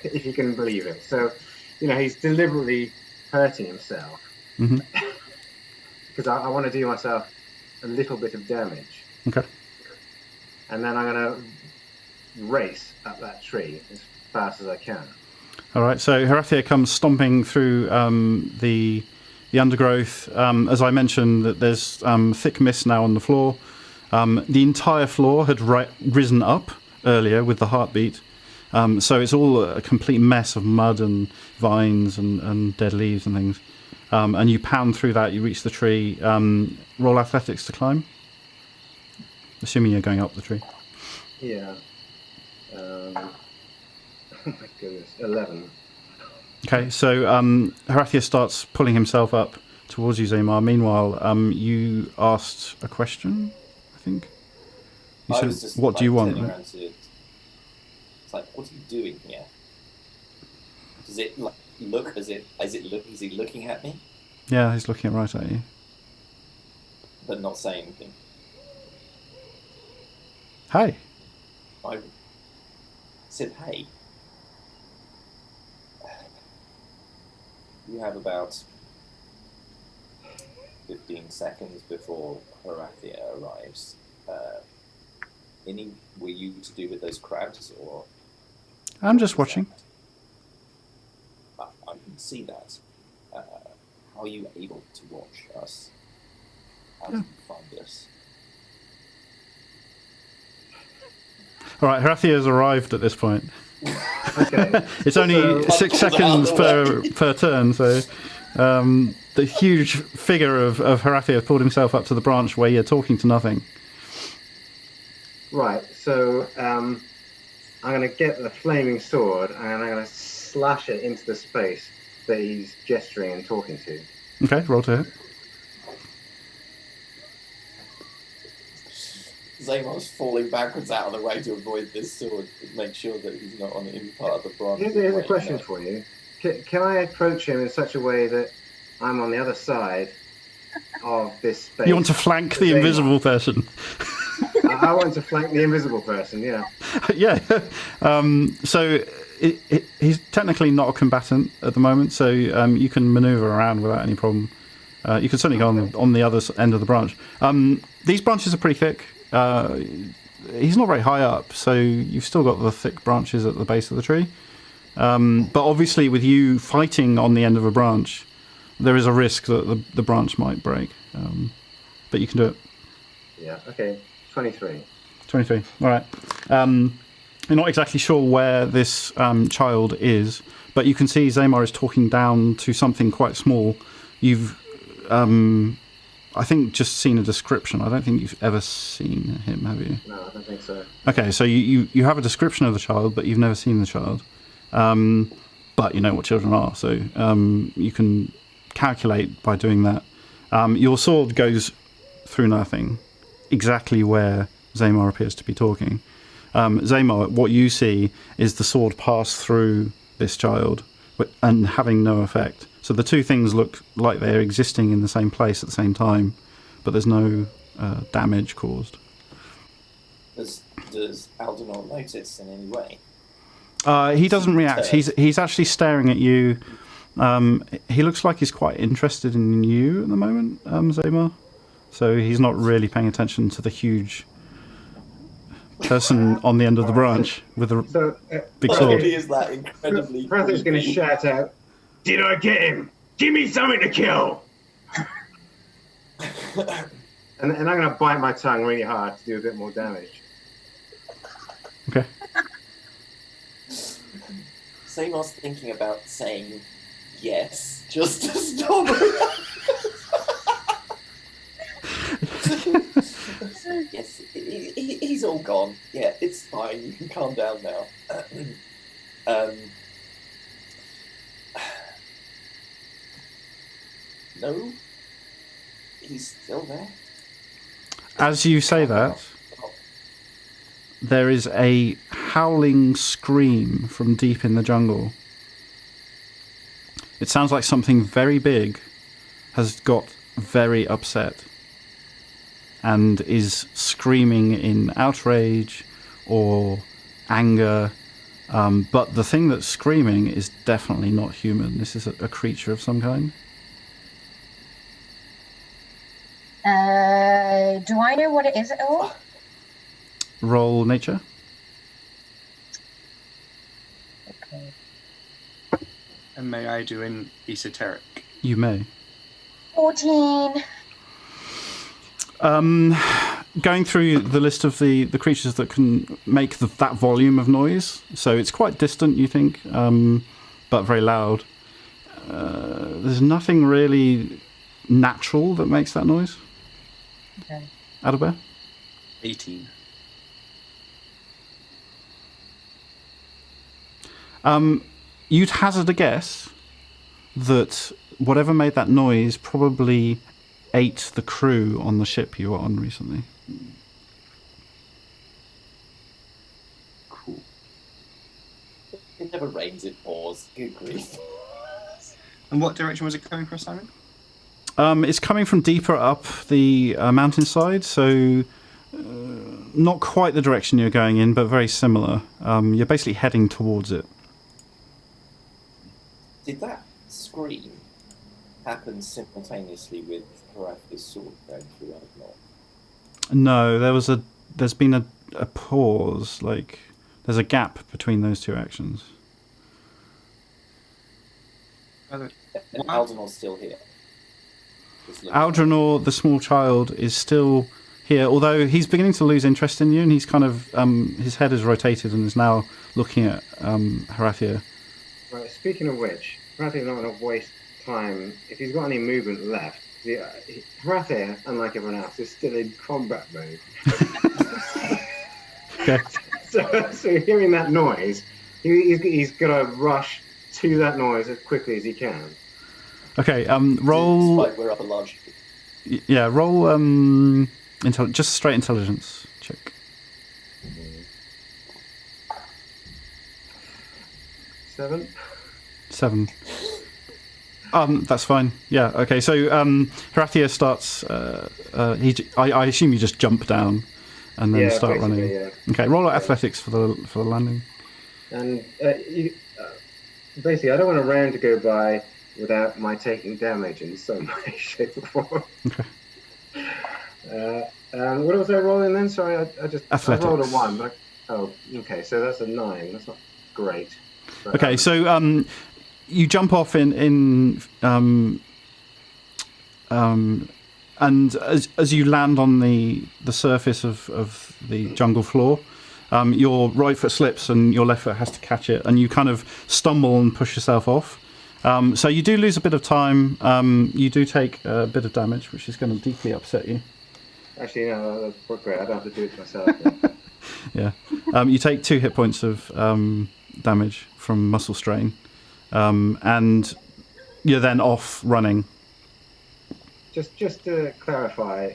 if you can believe it. So, he's deliberately hurting himself because I want to do myself a little bit of damage. Okay. And then I'm going to race up that tree as fast as I can. All right, so Hrathia comes stomping through the undergrowth. As I mentioned, that there's thick mist now on the floor. The entire floor had risen up earlier with the heartbeat. So it's all a complete mess of mud and vines and dead leaves and things. And you pound through that, you reach the tree. Roll athletics to climb. Assuming you're going up the tree. Yeah. Oh my goodness, 11. Okay, so Hrathia starts pulling himself up towards you, Zamar. Meanwhile, you asked a question, I think. You said, just, what do you want? Right? It's like, what are you doing here? Does it look as if? Is he looking at me? Yeah, he's looking right at you. But not saying anything. Hi. I said, hey. You have about 15 seconds before Hrathia arrives. Were you to do with those crabs, or? I'm just watching. I can see that. How are you able to watch us? How did you find us? All right, Horatio's arrived at this point. Okay. It's only 6 seconds per turn, so the huge figure of Horatio pulled himself up to the branch where you're talking to nothing. Right, so I'm going to get the flaming sword and I'm going to slash it into the space that he's gesturing and talking to. Okay, roll to hit. Zamar's falling backwards out of the way to avoid this sword to make sure that he's not on any part of the branch. Here's a question for you. Can I approach him in such a way that I'm on the other side of this space? You want to flank the invisible person? I want to flank the invisible person, yeah. Yeah. So he's technically not a combatant at the moment, so you can maneuver around without any problem. You can certainly go on the other end of the branch. These branches are pretty thick. He's not very high up, so you've still got the thick branches at the base of the tree. But obviously, with you fighting on the end of a branch, there is a risk that the branch might break. But you can do it. Yeah, okay. 23. 23. All right. You're not exactly sure where this child is, but you can see Zamar is talking down to something quite small. You've, I think, just seen a description. I don't think you've ever seen him, have you? No, I don't think so. Okay, so you have a description of the child, but you've never seen the child. But you know what children are, so you can calculate by doing that. Your sword goes through nothing, exactly where Zamar appears to be talking. Zamar, what you see is the sword pass through this child and having no effect. So the two things look like they're existing in the same place at the same time, but there's no damage caused. Does Aldri not notice in any way? He doesn't react. He's actually staring at you. He looks like he's quite interested in you at the moment, Zamar. So he's not really paying attention to the huge person on the end of the branch with the big sword. Is that incredibly? Brother's going to shout out, "Did I get him? Give me something to kill!" and I'm going to bite my tongue really hard to do a bit more damage. Okay. Zamar's thinking about saying yes, just to stop it. Yes, he's all gone. Yeah, it's fine. You can calm down now. No, he's still there. As you say that, there is a howling scream from deep in the jungle. It sounds like something very big has got very upset and is screaming in outrage or anger. But the thing that's screaming is definitely not human. This is a creature of some kind. Do I know what it is at all? Roll nature. Okay. And may I do an esoteric? You may. 14. Going through the list of the creatures that can make that volume of noise, so it's quite distant, you think, but very loud. There's nothing really natural that makes that noise. Okay. Adalbert? 18. You'd hazard a guess that whatever made that noise probably ate the crew on the ship you were on recently. Cool. It never rains, it pours. Good grief. And what direction was it coming from, Simon? It's coming from deeper up the mountainside, so not quite the direction you're going in, but very similar. You're basically heading towards it. Did that scream happen simultaneously with Horatio's sword going through Anton? No, there's been a pause, like There's a gap between those two actions. And Aldrinor's still here. Aldrinor, the small child, is still here, although he's beginning to lose interest in you, and he's kind of his head has rotated and is now looking at Horathia. Right, speaking of which, Horathia's not going to waste time. If he's got any movement left, Horathia, unlike everyone else, is still in combat mode. Okay. So hearing that noise, he's going to rush to that noise as quickly as he can. Okay, roll... Despite we're up a large... Yeah, roll just straight intelligence check. 7. That's fine. Yeah, okay, so Horathia starts... I assume you just jump down and then start running. Yeah. Okay, roll athletics for the landing. And basically, I don't want a round to go by without my taking damage in some way, shape, or form. Okay. What was I rolling then? Sorry, I rolled a 1. But okay, so that's a 9. That's not great. But, okay, so you jump off in and as you land on the surface of the jungle floor, your right foot slips and your left foot has to catch it, and you kind of stumble and push yourself off. So you do lose a bit of time. You do take a bit of damage, which is going to deeply upset you. Actually, no, that's great. I don't have to do it myself. Then. Yeah. You take 2 hit points of damage from muscle strain, and you're then off running. Just to clarify,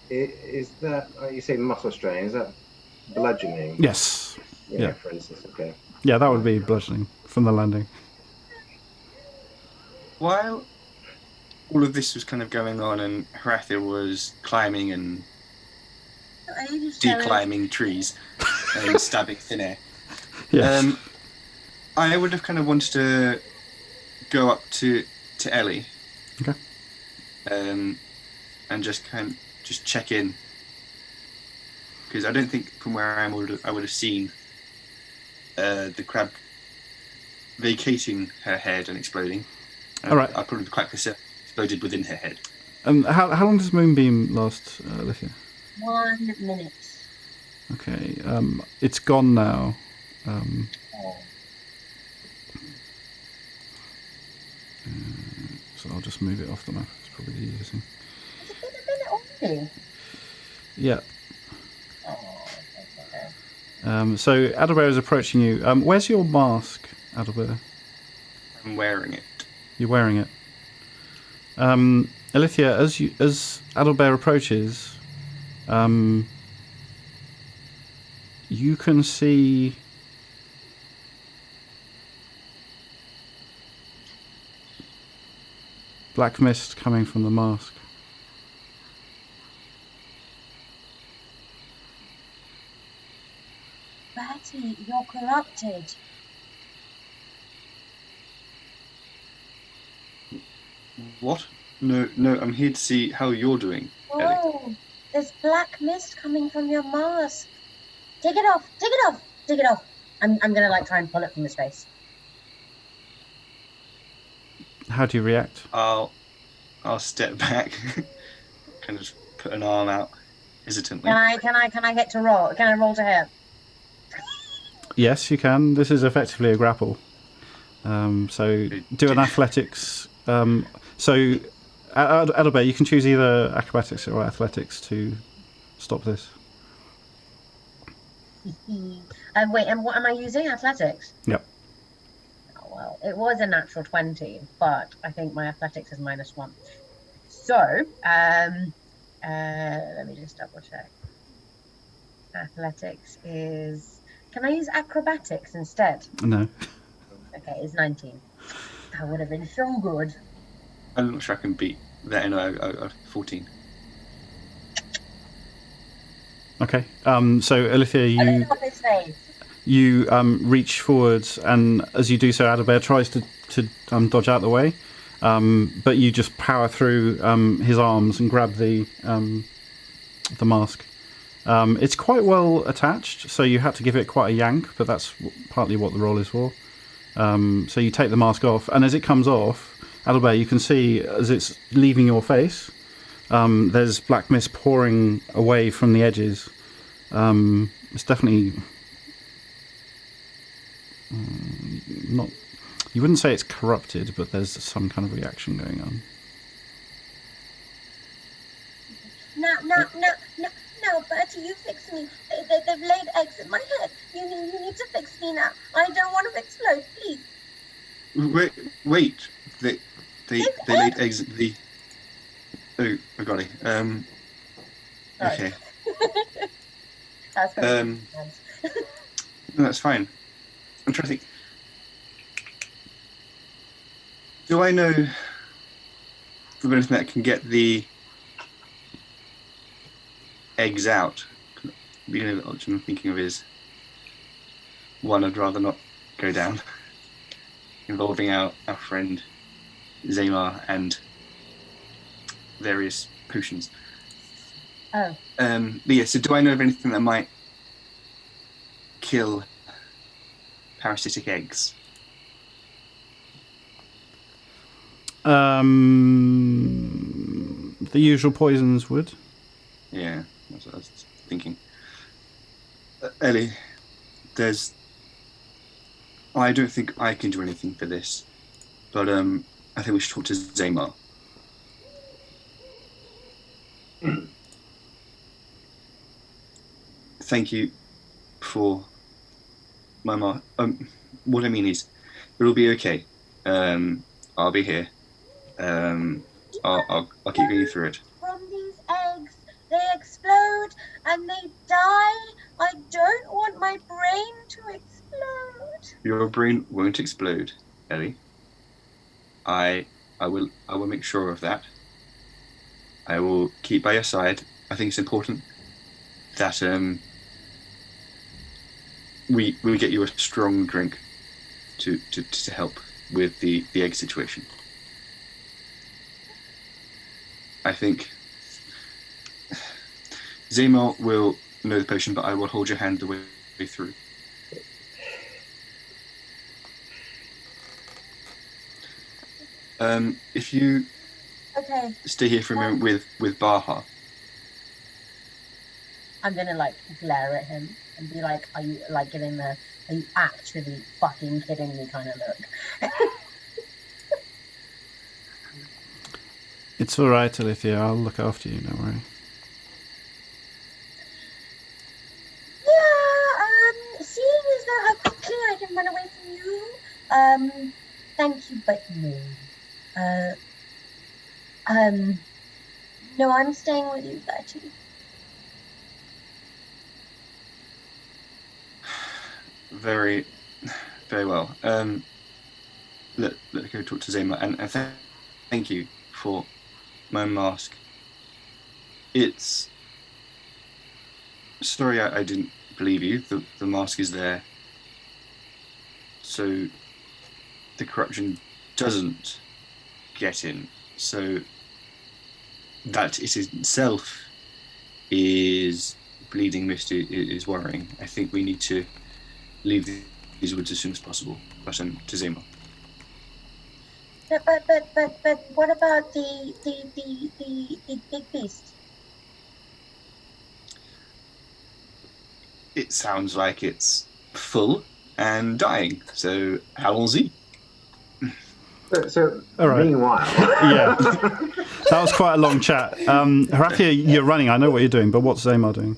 is that you say muscle strain? Is that bludgeoning? Yes. Yeah. For instance, okay. Yeah, that would be bludgeoning from the landing. While all of this was kind of going on and Horathia was climbing and declimbing trees and stabbing thin air, yes. I would have kind of wanted to go up to Ellie. Okay. And just check in, because I don't think from where I am I would have seen the crab vacating her head and exploding. All right. I'd probably be quite concerned exploded within her head. How long does Moonbeam last, Lithia? 1 minute. Okay. It's gone now. So I'll just move it off the map. It's probably the easiest thing. Has it been a minute already? Yeah. Oh, okay. So Adalbert is approaching you. Where's your mask, Adalbert? I'm wearing it. You're wearing it. Alithia, as Adalbert approaches, you can see black mist coming from the mask. Bertie, you're corrupted. What? No, I'm here to see how you're doing, Ellie. Oh, there's black mist coming from your mask. Take it off, take it off, take it off. I'm gonna try and pull it from his face. How do you react? I'll step back, kind of put an arm out hesitantly. Can I get to roll? Can I roll to hit? Yes, you can. This is effectively a grapple. So do an athletics. So Adalbert, you can choose either acrobatics or athletics to stop this. Wait, and what am I using? Athletics? Yep. Oh, well, it was a natural 20, but I think my athletics is -1. So, let me just double check. Athletics is... Can I use acrobatics instead? No. Okay, it's 19. That would have been so good. I'm not sure I can beat that. No, 14. Okay. So Alithia, you reach forwards, and as you do so, Adalbert tries to dodge out the way, but you just power through his arms and grab the mask, It's quite well attached, so you had to give it quite a yank, but that's partly what the roll is for. So you take the mask off, and as it comes off, Adalbert, you can see as it's leaving your face, there's black mist pouring away from the edges. It's definitely not... You wouldn't say it's corrupted, but there's some kind of reaction going on. No, Bertie, you fix me. They've laid eggs in my head. You need to fix me now. I don't want to explode, please. Wait. They laid eggs at the... Oh, I got it. Okay. That's no, that's fine. I'm trying to think. Do I know of anything that can get the eggs out? The only option I'm thinking of is one I'd rather not go down, involving our friend Zamar and various potions. Oh. But yeah, so do I know of anything that might kill parasitic eggs? The usual poisons would. Yeah, that's what I was thinking. Ellie, I don't think I can do anything for this, but I think we should talk to Zamar. Thank you for my what I mean is, it'll be okay. I'll be here. I'll keep going through it. From these eggs, they explode and they die. I don't want my brain to explode. Your brain won't explode, Ellie. I will make sure of that. I will keep by your side. I think it's important that we get you a strong drink to help with the egg situation. I think Zamar will know the potion, but I will hold your hand the way through. If you stay here for a moment with Baha. I'm gonna glare at him and be like, are you giving the are you actually fucking kidding me kind of look? It's alright, Alethea, I'll look after you, don't worry. Yeah, seeing as though how quickly I can run away from you, thank you, but no. No, I'm staying with you, Bertie. Very, very well. Let's go talk to Zamar, and thank you for my mask. It's sorry I didn't believe you. The mask is there, so the corruption doesn't get in. So that it itself is bleeding mist is worrying. I think we need to leave these woods as soon as possible. But to Zamar. But what about the big beast? It sounds like it's full and dying. So allons-y. So all right. Meanwhile, yeah, that was quite a long chat. Harathia, you're running. I know what you're doing, but what's Zamar doing?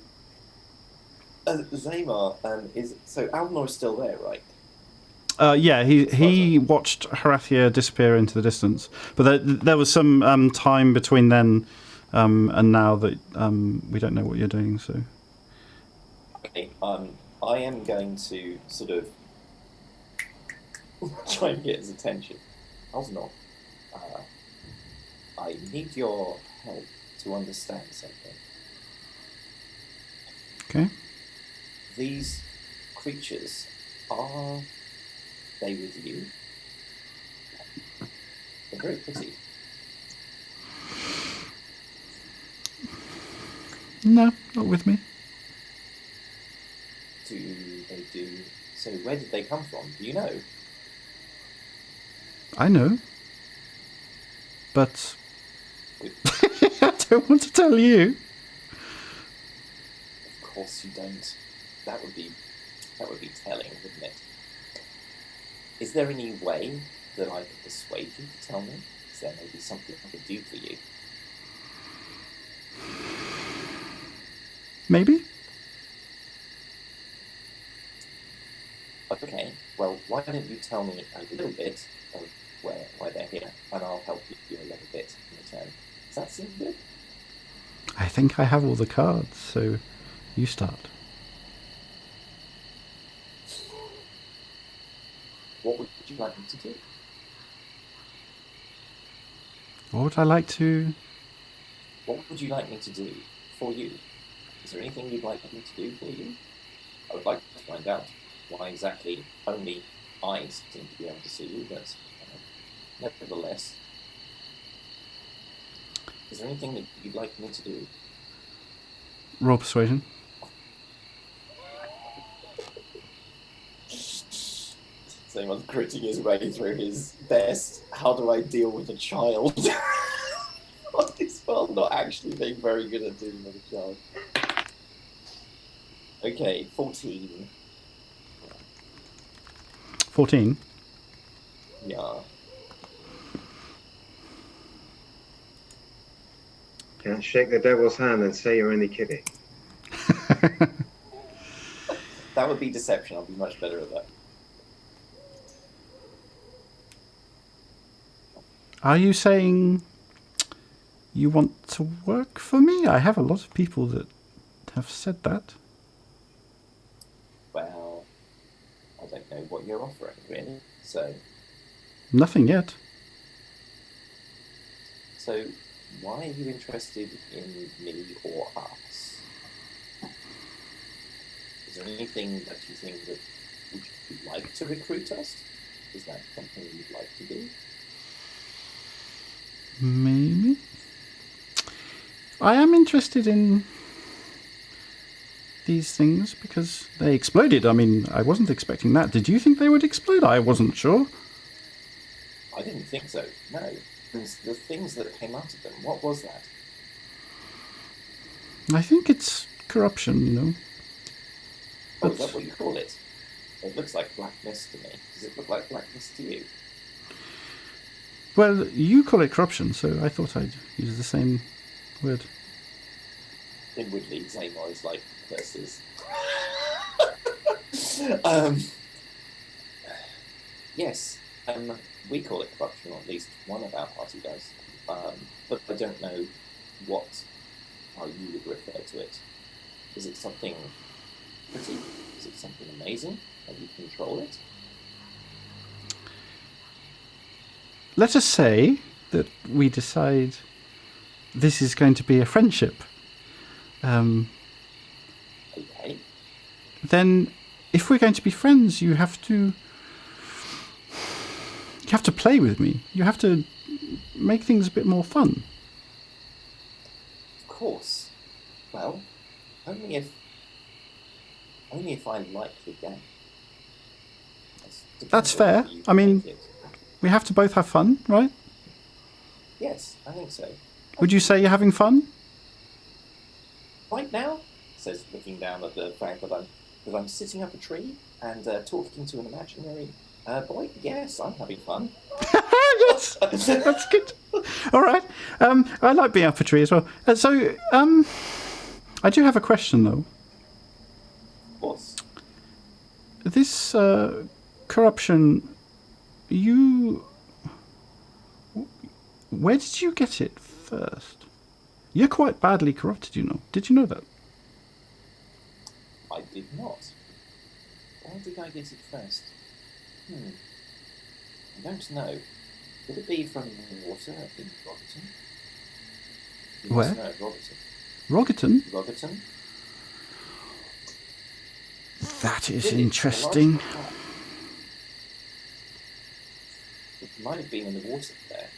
Zamar is so Alnor is still there, right? Yeah, he watched Harathia disappear into the distance, but there was some time between then and now that we don't know what you're doing. So, okay, I am going to sort of try and get his attention. Alnor, I need your help to understand something. Okay. These creatures, are they with you? They're very pretty. No, not with me. do they do? So where did they come from? Do you know? I know. But I don't want to tell you. Of course you don't. That would be telling, wouldn't it? Is there any way that I could persuade you to tell me? Is there maybe something I could do for you? Maybe. Okay, well, why don't you tell me a little bit of why they're here, and I'll help you a little bit in return. Does that seem good? I think I have all the cards, so you start. What would you like me to do? What would I like to... What would you like me to do for you? Is there anything you'd like me to do for you? I would like to find out why exactly only I seem to be able to see you, but nevertheless, is there anything that you'd like me to do? Roll persuasion. Someone's gritting his way through his best. How do I deal with a child? On this world, not actually being very good at dealing with a child. Okay, 14. 14. Yeah. Can't shake the devil's hand and say you're only kidding. That would be deception. I'll be much better at that. Are you saying you want to work for me? I have a lot of people that have said that. Well, I don't know what you're offering, really. So, Nothing yet. so why are you interested in me or us? Is there anything that you think that would you like to recruit us? Is that something you'd like to do? Maybe. I am interested in these things because they exploded. I mean, I wasn't expecting that. Did you think they would explode? I wasn't sure. I didn't think so. No. The things that came out of them, what was that? I think it's corruption, you know. Oh, is that what you call it? It looks like black mist to me. Does it look like black mist to you? Well, you call it corruption, so I thought I'd use the same word. Inwardly, Zamor is like, curses. Yes, we call it corruption, or at least one of our party does. But I don't know how you would refer to it. Is it something pretty? Is it something amazing? Can you control it? Let us say that we decide this is going to be a friendship. Okay. Then, if we're going to be friends, you have to play with me. You have to make things a bit more fun. Of course. Well, only if I like the game. That's fair. I mean, we have to both have fun, right? Yes, I think so. Would you say you're having fun? Right now, says looking down at the fact that I'm sitting up a tree and talking to an imaginary boy. Yes, I'm having fun. Yes, that's good. All right. I like being up a tree as well. So, I do have a question though. Of course. This corruption, where did you get it first? You're quite badly corrupted, you know. Did you know that? I did not. Where did I get it first? I don't know. Could it be from the water in Rogerton? You Where? must know Rogerton. Rogerton? Rogerton? That is Really? interesting. A large part. It might have been in the water there.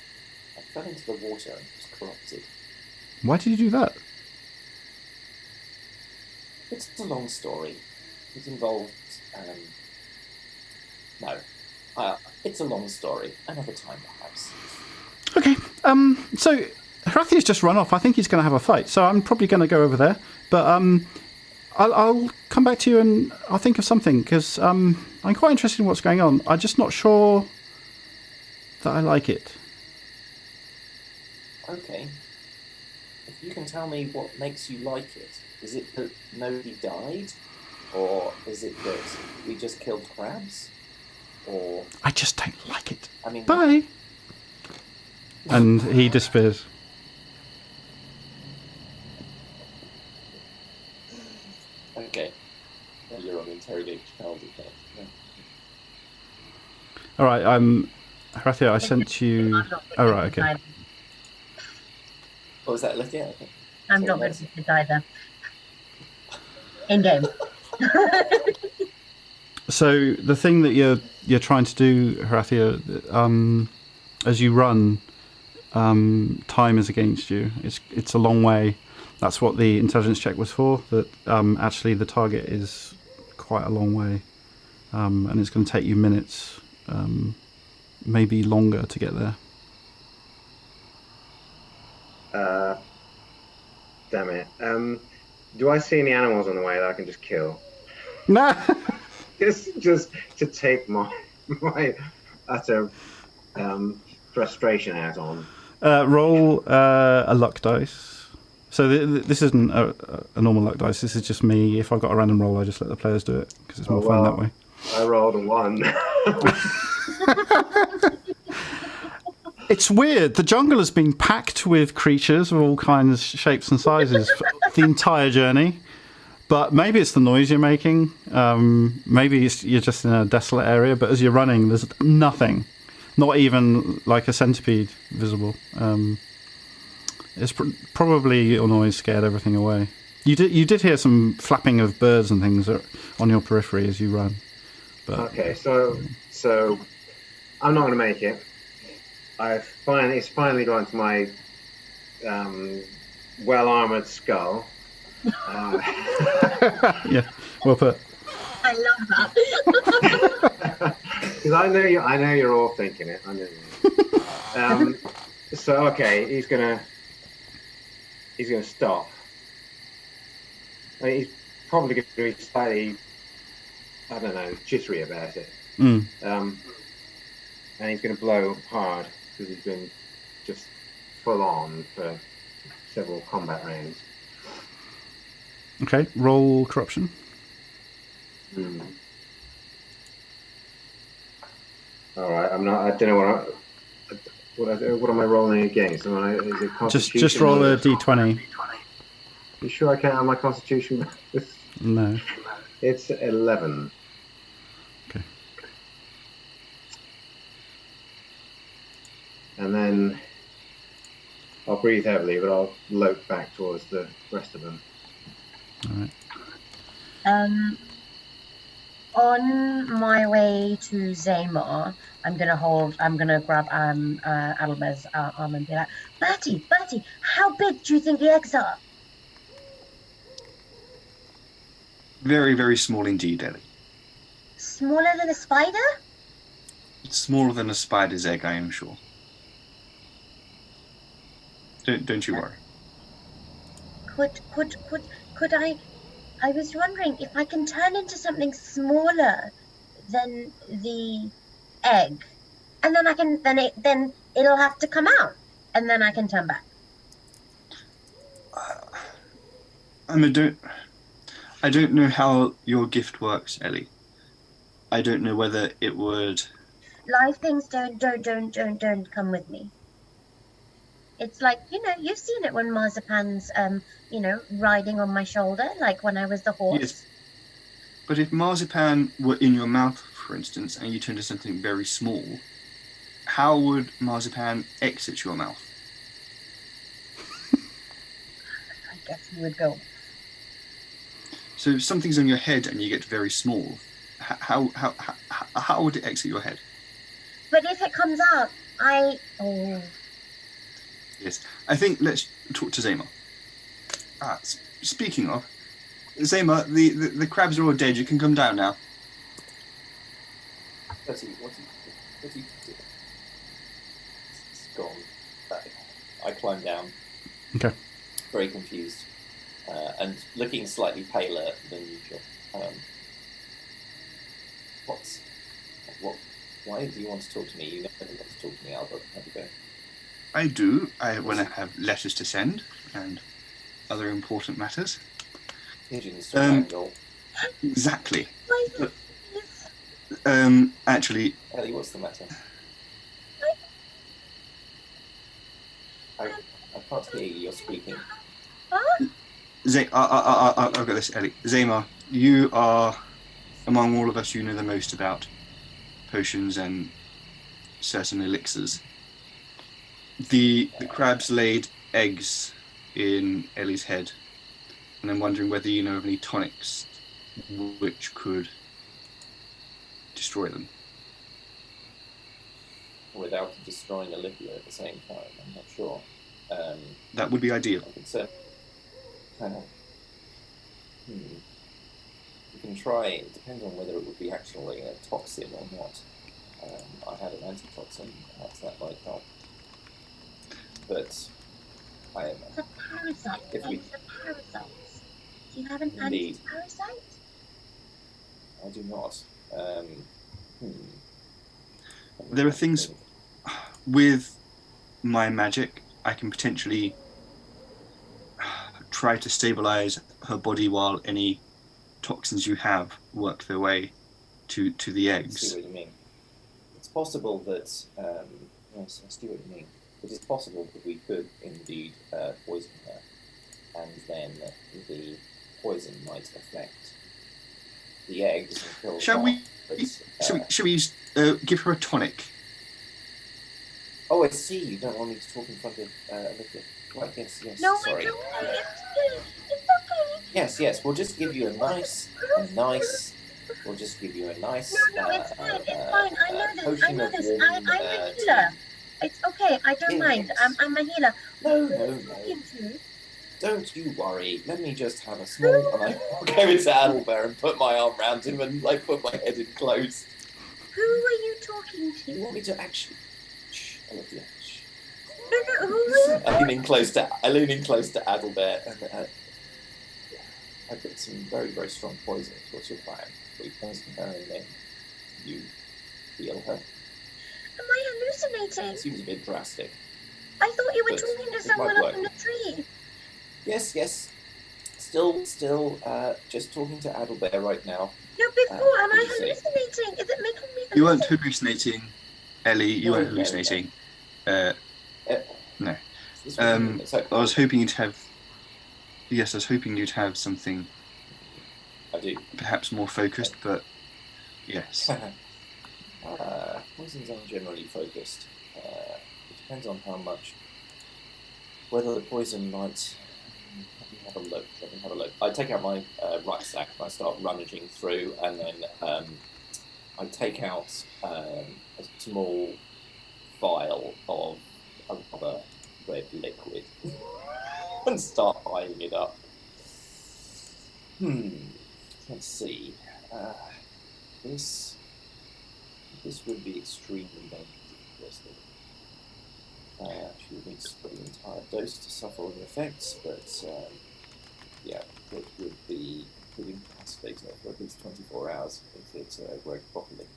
I fell into the water and was corrupted. Why did you do that? It's a long story. It involved. No. It's a long story. Another time, perhaps. Okay. So Harathia's just run off. I think he's going to have a fight. So I'm probably going to go over there. But I'll come back to you and I'll think of something because I'm quite interested in what's going on. I'm just not sure that I like it. Okay. If you can tell me what makes you like it, is it that nobody died? Or is it that we just killed crabs? Or... I just don't like it. I mean... Bye! And he disappears. Okay. Well, you're on interrogation child again. Yeah. Alright, Harathia, I sent you... Oh, right, okay. What was that, Lydia? Okay. I'm not going to die there. In game. So the thing that you're trying to do, Harathia, as you run, time is against you. It's a long way. That's what the intelligence check was for. That actually the target is quite a long way, and it's going to take you minutes, maybe longer to get there. Damn it. Do I see any animals on the way that I can just kill? No. just to take my utter frustration out on. Roll a luck dice. So this isn't a normal luck dice. This is just me. If I've got a random roll, I just let the players do it because it's more fun that way. I rolled a 1. It's weird. The jungle has been packed with creatures of all kinds, shapes and sizes for the entire journey. But maybe it's the noise you're making. Maybe you're just in a desolate area. But as you're running, there's nothing. Not even like a centipede visible. It's probably your noise scared everything away. You did hear some flapping of birds and things on your periphery as you run. But, okay, so I'm not going to make it. It's finally gone to my well-armored skull. Yeah, well put. I love that. Because I know you're all thinking it. I know. So okay, he's gonna stop. I mean, he's probably going to be slightly, I don't know, jittery about it. And he's going to blow hard because he's been just full on for several combat rounds. Okay, roll corruption. All right, I'm not. I don't know what am I rolling against? Is it Constitution? Just roll a d20. You sure I can't have my Constitution? No. It's 11. Okay. And then I'll breathe heavily, but I'll lope back towards the rest of them. All right. On my way to Zamar, I'm gonna grab Adalbert's arm and be like, Bertie, how big do you think the eggs are? Very, very small indeed, Ellie. Smaller than a spider? It's smaller than a spider's egg, I am sure. Don't you worry. Could I was wondering if I can turn into something smaller than the egg, and then it'll have to come out, and then I can turn back. I don't know how your gift works, Ellie. I don't know whether it would. Live things don't come with me. It's like, you've seen it when Marzipan's, riding on my shoulder, like when I was the horse. Yes. But if Marzipan were in your mouth, for instance, and you turned into something very small, how would Marzipan exit your mouth? I guess he would go. So if something's on your head and you get very small, how would it exit your head? But if it comes out, Yes, I think let's talk to Zamar. Speaking of, Zema, the crabs are all dead. You can come down now. What do you do? It's gone. I climb down. Okay. Very confused. And looking slightly paler than usual. Why do you want to talk to me? You never want to talk to me, Albert. How'd you go? I do. When I have letters to send and other important matters. Pigeons to wrangle. Exactly. Actually, Ellie, what's the matter? I can't hear you. You're speaking. I've got this, Ellie. Zema, you are, among all of us, you know the most about potions and certain elixirs. The crabs laid eggs in Ellie's head, and I'm wondering whether you know of any tonics which could destroy them. Without destroying a liquor at the same time, I'm not sure. That would be ideal. I could say, you can try. It depends on whether it would be actually a toxin or not. I had an antitoxin, perhaps that might help. But I am. It's a parasite. It's a parasite. Do you have an Indeed. anti-parasite? I do not. There are things with my magic. I can potentially try to stabilize her body while any toxins you have work their way to the I eggs. see what you mean. It's possible that yes, I see what you mean. It is possible that we could indeed poison her, and then the poison might affect the eggs and kill Shall them we? off, but, Shall we give her a tonic? Oh, I see. You don't want me to talk in front of Olivia. Right, yes. No, Sorry. I don't. It's okay. Yes. We'll just give you a nice. We'll just give you a nice. No, it's fine. It's fine. I know this. Potion of warm, I'm a healer. It's okay. I don't mind. I'm a healer. No. Don't you worry. Let me just have a small. And I go into Adalbert and put my arm around him and put my head in close. Who are you talking to? You want me to actually? Shh, Olivia. Shh. No. Who are you? I lean in close to Adalbert and I put some very, very strong poison into what's your plan. We poison her and then you heal her. Am I hallucinating? It seems a bit drastic. I thought you were But talking to it someone might up in the tree. Yes. Still, just talking to Adalbert right now. No, before, am I what do you say? hallucinating? Is it making me hallucinate? You weren't hallucinating, Ellie. You No, weren't no. hallucinating. No. This was I was hoping you'd have. Yes, I was hoping you'd have something I do. perhaps more focused, but yes. Poisons aren't generally focused. It depends on how much. Whether the poison might. Let me have a look. I take out my rucksack and I start rummaging through, and then I take out a small vial of a rather red liquid and start eyeing it up. Let's see. This would be extremely dangerous. She would need to put the entire dose to suffer all the effects, but it would incapacitate her for at least 24 hours if it worked properly.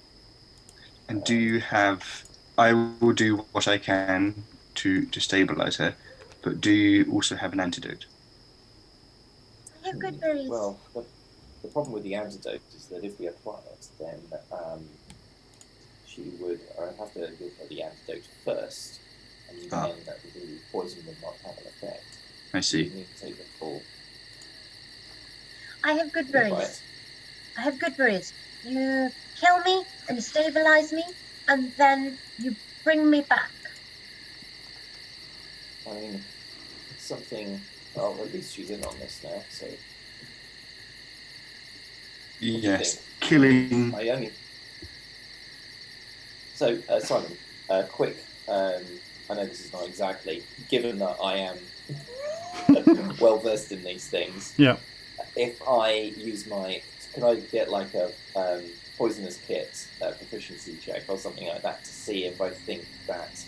And do you have? I will do what I can to stabilize her, but do you also have an antidote? I have good berries. Well, the problem with the antidote is that if we apply it, then she would have to give her the antidote first, and then the poison would not have an effect. I see. You need to take the full. I have good Try berries. it. I have good berries. You kill me and stabilize me, and then you bring me back. I mean, it's something. Well, at least she's in on this now, so. Yes, killing. I only. So, Simon, quick. I know this is not exactly, given that I am well versed in these things. Yeah. if I use could I get like a poisonous kit proficiency check or something like that to see if I think that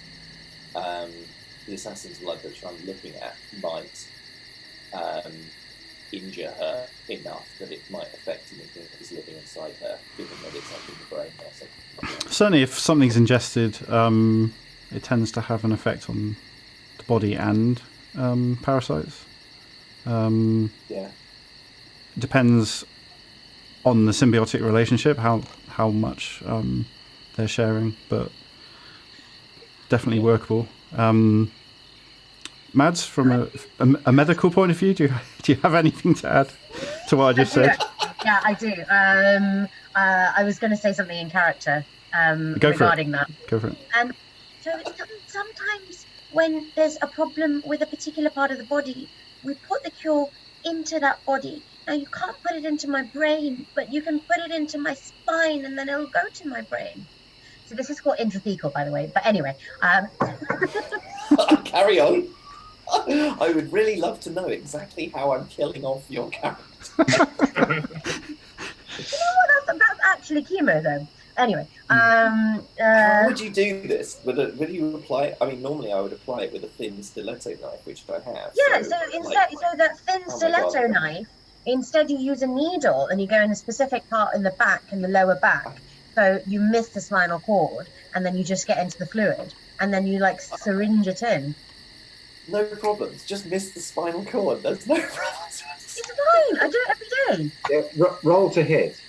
the assassin's blood that I'm looking at might injure her enough that it might affect anything that is living inside her, given that it's like in the brain or something. Certainly, if something's ingested, it tends to have an effect on the body and parasites. Yeah. Depends on the symbiotic relationship, how much they're sharing, but definitely workable. Mads, from a medical point of view, do you have anything to add to what I just said? Yeah, I do. I was going to say something in character regarding that. Go for it. So sometimes when there's a problem with a particular part of the body, we put the cure into that body. Now, you can't put it into my brain, but you can put it into my spine, and then it'll go to my brain. So this is called intrathecal, by the way. But anyway. Carry on. I would really love to know exactly how I'm killing off your character. You know what? That's actually chemo, though. Anyway. How would you do this? Would you apply? I mean, normally I would apply it with a thin stiletto knife, which I have. Yeah. So instead, that thin stiletto knife. Instead, you use a needle and you go in a specific part in the back, in the lower back. So you miss the spinal cord, and then you just get into the fluid, and then you like syringe it in. No problems. Just miss the spinal cord. There's no problems. It's fine. I do it every day. Yeah, roll to hit.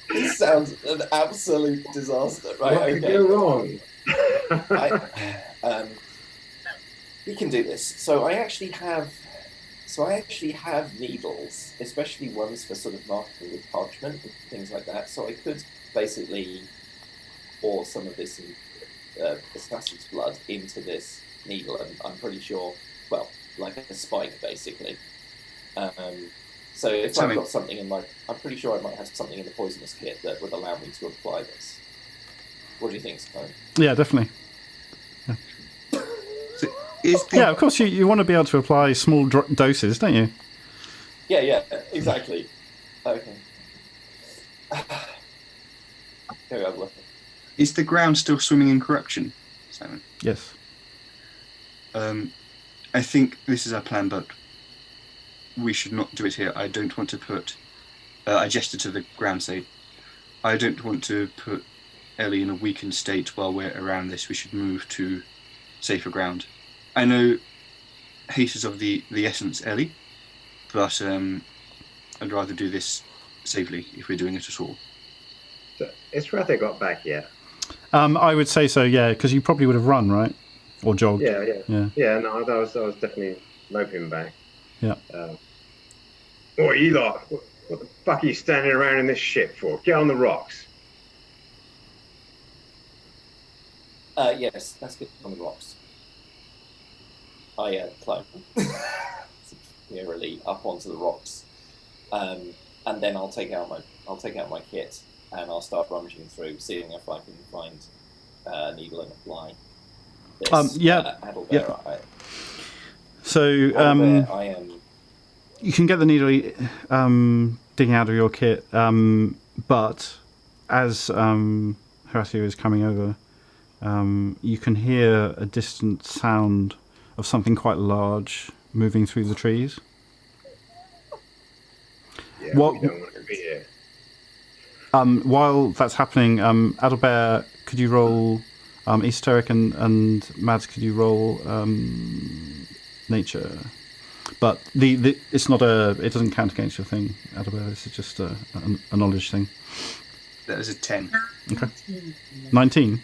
This sounds an absolute disaster, right? What could go wrong? We can do this. So I actually have needles, especially ones for sort of marking with parchment and things like that. So I could basically pour some of this assassin's blood into this needle, and I'm pretty sure, well, like a spike, basically. So if I've got something I'm pretty sure I might have something in the poisonous kit that would allow me to apply this. What do you think, Simone? Yeah, definitely. Yeah, of course, you want to be able to apply small doses, don't you? Yeah, exactly. Okay. Is the ground still swimming in corruption, Simon? Yes. I think this is our plan, but we should not do it here. I don't want to put... I gestured to the ground, say, I don't want to put Ellie in a weakened state while we're around this. We should move to safer ground. I know haste is of the essence, Ellie, but I'd rather do this safely if we're doing it at all. So, is Rather got back yet? I would say so, yeah, because you probably would have run, right? Or jogged. Yeah. No, I was definitely moping back. Yeah. What you lot? What the fuck are you standing around in this shit for? Get on the rocks. Yes, let's get on the rocks. I climb nearly up onto the rocks, and then I'll take out my kit and I'll start rummaging through, seeing if I can find a needle and apply this. Adalbear. So I am. You can get the needle digging out of your kit, but as Horatio is coming over, you can hear a distant sound of something quite large moving through the trees. Yeah, we don't want to be here. While that's happening, Adalbear, could you roll esoteric, and Mads, could you roll nature? But it's not it doesn't count against your thing, Adalbear. This is just a knowledge thing. That was a 10. Okay. 19.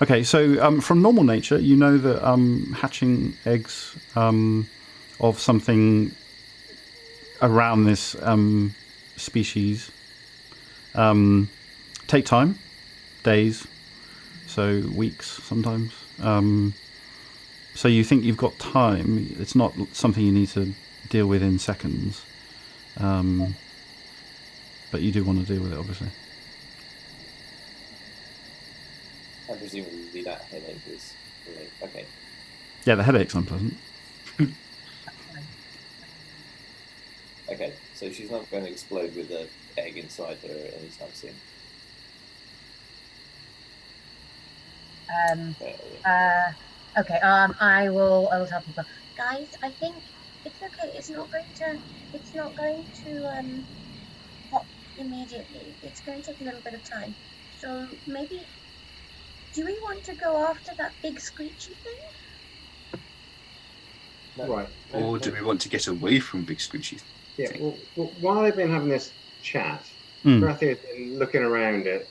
Okay, so from normal nature, you know that hatching eggs of something around this species take time, days, so weeks sometimes. So you think you've got time. It's not something you need to deal with in seconds, but you do want to deal with it, obviously. And presumably that headache is really okay. Yeah, the headache's unpleasant. Okay, so she's not going to explode with an egg inside her anytime soon. Okay. I will tell people, guys. I think it's okay. It's not going to pop immediately. It's going to take a little bit of time. So maybe, do we want to go after that big screechy thing? No. Right. Or do we want to get away from Big Screechy? Yeah. Well, while they've been having this chat, Mm. Garcia's been looking around at,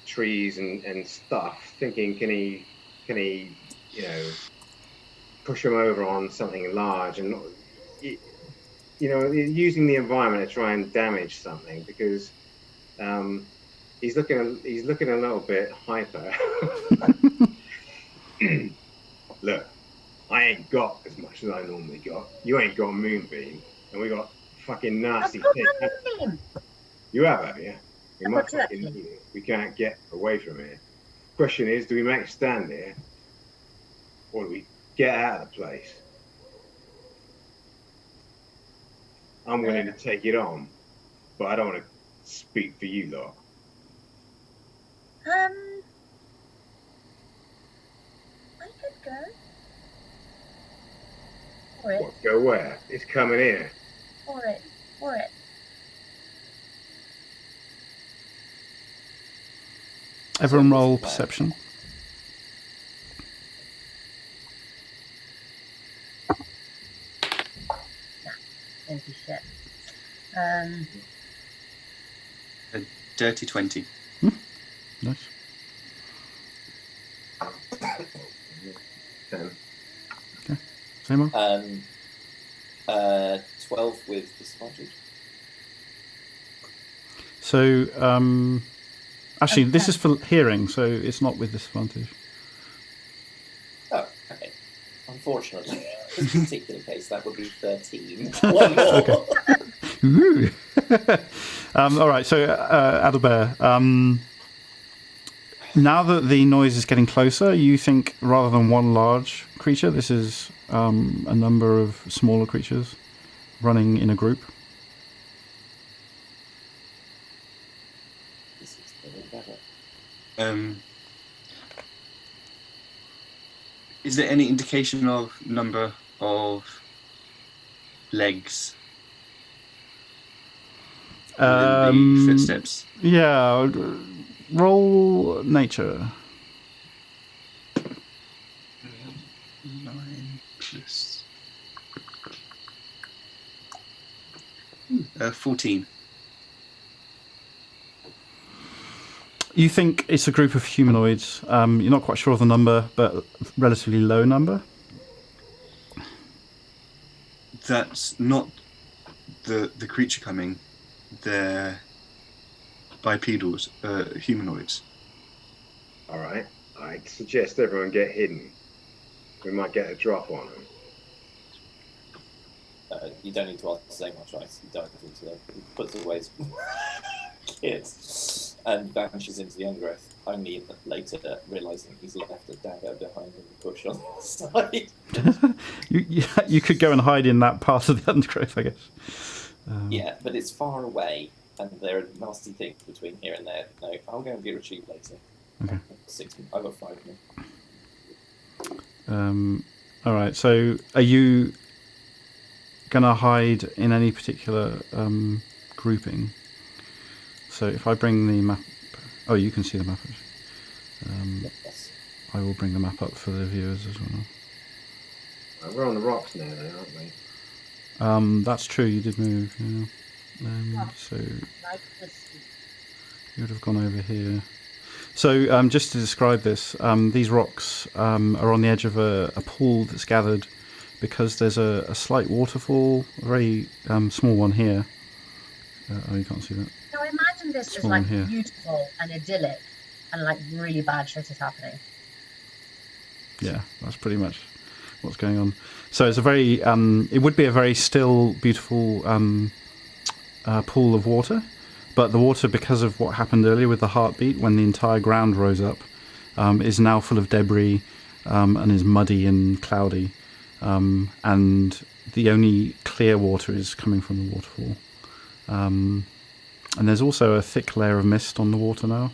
trees and stuff, thinking, can he, push him over on something large, and using the environment to try and damage something, because he's looking a little bit hyper. Look, I ain't got as much as I normally got. You ain't got a moonbeam, and we got fucking nasty things. You have you? We might fucking need it. We can't get away from here. Question is, do we make a stand here, or do we get out of the place? I'm willing to take it on, but I don't want to speak for you lot. I could go. For it. What, go where? It's coming here. For it. Everyone roll perception. Empty shit. A dirty 20. Nice. 10. Okay. Same one. 12 with disadvantage. So, actually, this is for hearing, so it's not with disadvantage. Oh, okay. Unfortunately, in this particular case, that would be 13. One more. Okay. Ooh. All right, so Adalbert, now that the noise is getting closer, you think rather than one large creature, this is a number of smaller creatures running in a group. This is getting better. Is there any indication of number of legs? The footsteps. Yeah, roll nature. 9 plus 14. You think it's a group of humanoids. You're not quite sure of the number, but relatively low number. That's not the creature coming. They're bipedals, humanoids. All right. I suggest everyone get hidden. We might get a drop on them. You don't need to ask the same much ice. He dives into them. He puts away his kids and vanishes into the undergrowth, only later realising he's left a dagger behind in the bush on the side. You could go and hide in that part of the undergrowth, I guess. Yeah, but it's far away, and there are nasty things between here and there. No, I'll go and get retrieved later. Okay. 6. I've got 5 of All them. right. So, are you gonna hide in any particular grouping? So, if I bring the map, oh, you can see the map. Yes. I will bring the map up for the viewers as well. We're on the rocks now, though, aren't we? That's true. You did move. Yeah. So Like this. you would have gone over here. So just to describe this, these rocks are on the edge of a pool that's gathered because there's a slight waterfall, a very small one here. Oh, you can't see that. So I imagine this is Small like here. beautiful and idyllic, and like really bad shit is happening. Yeah, that's pretty much what's going on. So it's a very, it would be a very still, beautiful pool of water, but the water, because of what happened earlier with the heartbeat, when the entire ground rose up, is now full of debris and is muddy and cloudy. and the only clear water is coming from the waterfall. And there's also a thick layer of mist on the water now,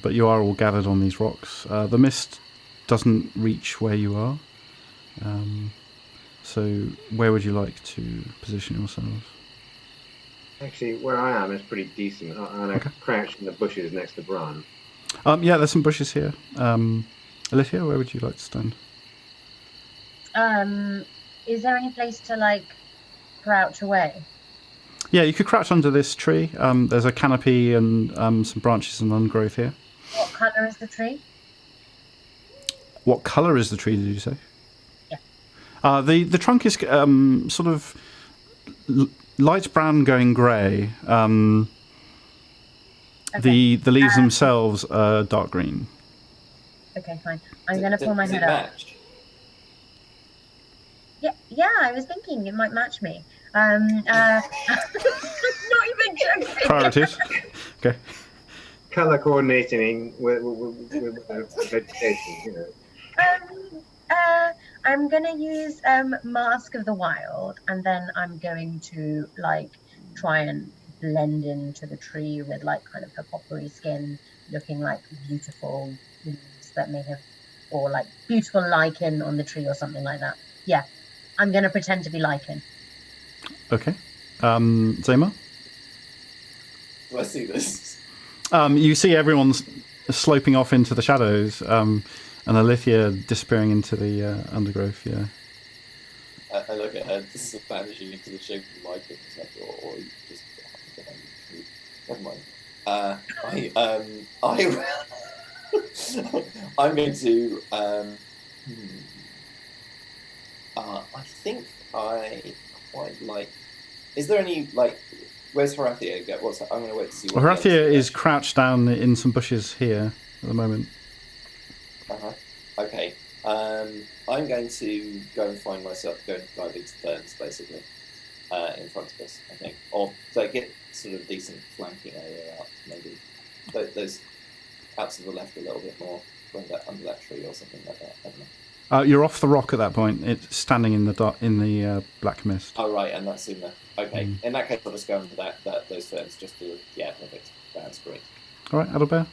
but you are all gathered on these rocks. The mist doesn't reach where you are, so where would you like to position yourselves? Actually, where I am is pretty decent. I'm going to crouch in the bushes next to Bran. Yeah, there's some bushes here. Alicia, where would you like to stand? Is there any place to like crouch away? Yeah, you could crouch under this tree. There's a canopy and some branches and undergrowth here. What colour is the tree? What colour is the tree, did you say? Yeah. The trunk is sort of light brown going grey. Okay. The leaves themselves are dark green. Okay, fine. I'm going to pull my Does head it up. match? Yeah, I was thinking it might match me. Not even joking. Priorities. Okay. Colour coordinating with vegetation, you know. I'm gonna use Mask of the Wild, and then I'm going to like try and blend into the tree with like kind of her coppery skin, looking like beautiful leaves that may have, or like beautiful lichen on the tree or something like that. Yeah, I'm gonna pretend to be lichen. Okay. Zema? Do I see this? You see everyone's sloping off into the shadows, and Alithia disappearing into the undergrowth, yeah. I look at her, this is vanishing into the shape of my kidney, or you just never mind. I'm going to I think I quite like. Is there any like? Where's Horathia? What's that? I'm going to wait to see. Well, Horathia is crouched down in some bushes here at the moment. Okay. I'm going to go and find myself going to dive into ferns, basically, in front of us. I think, or so get sort of decent flanking area out. Maybe those out to the left a little bit more, under that tree or something like that. I don't know. You're off the rock at that point. It's standing in the black mist. Oh right, and that's in there. Okay, in that case, I'll just go under those ferns just to perfect. That's great. All right, Adalbert.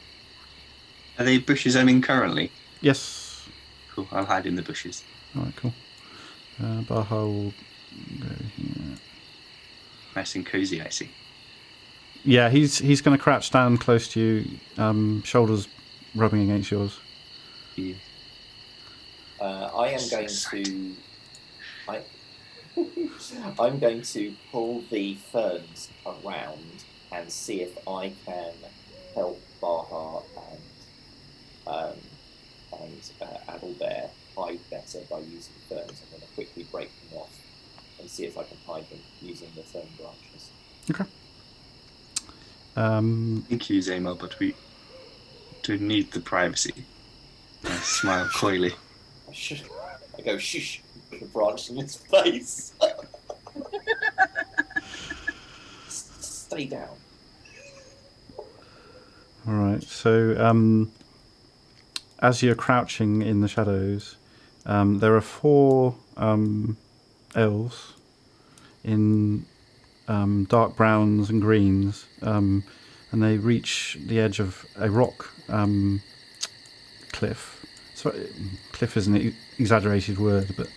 Are they bushes I'm in currently? Yes. Cool. I'll hide in the bushes. All right, cool. Baha will go here. Nice and cozy, I see. Yeah, he's going to crouch down close to you, shoulders rubbing against yours. Yeah. I am going to. I'm going to pull the ferns around and see if I can help Baha and Adalbert hide better by using ferns. I'm going to quickly break them off and see if I can hide them using the fern branches. Okay. Thank you, Zema, but we do need the privacy. I smile coyly. I go, shush, the branch in his face. Stay down. All right. So, as you're crouching in the shadows, there are 4 elves in dark browns and greens, and they reach the edge of a rock cliff. So, cliff is an exaggerated word, but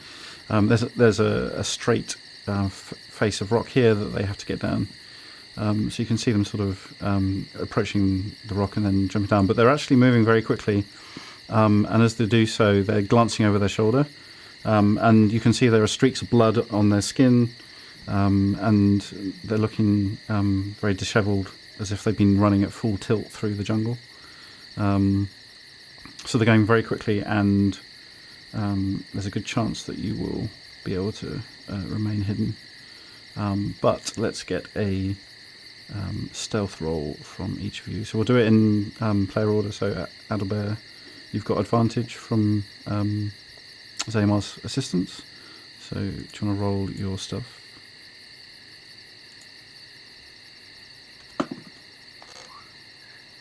there's a straight face of rock here that they have to get down. So you can see them sort of approaching the rock and then jumping down, but they're actually moving very quickly. And as they do so, they're glancing over their shoulder, and you can see there are streaks of blood on their skin, and they're looking very dishevelled, as if they've been running at full tilt through the jungle. So they're going very quickly, and there's a good chance that you will be able to remain hidden. But let's get a stealth roll from each of you. So we'll do it in player order. So Adalbert, you've got advantage from Zema's assistance. So do you want to roll your stuff?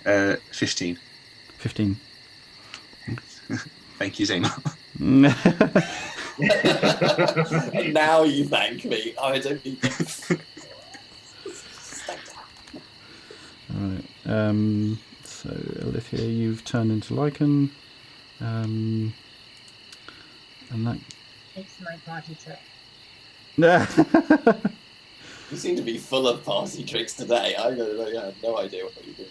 Uh, 15. 15. Thank you, Zema. And now you thank me. I don't need to. Alright. So, Olivia, you've turned into lichen. And that... It's my party trick. You seem to be full of party tricks today. I have no idea what you do.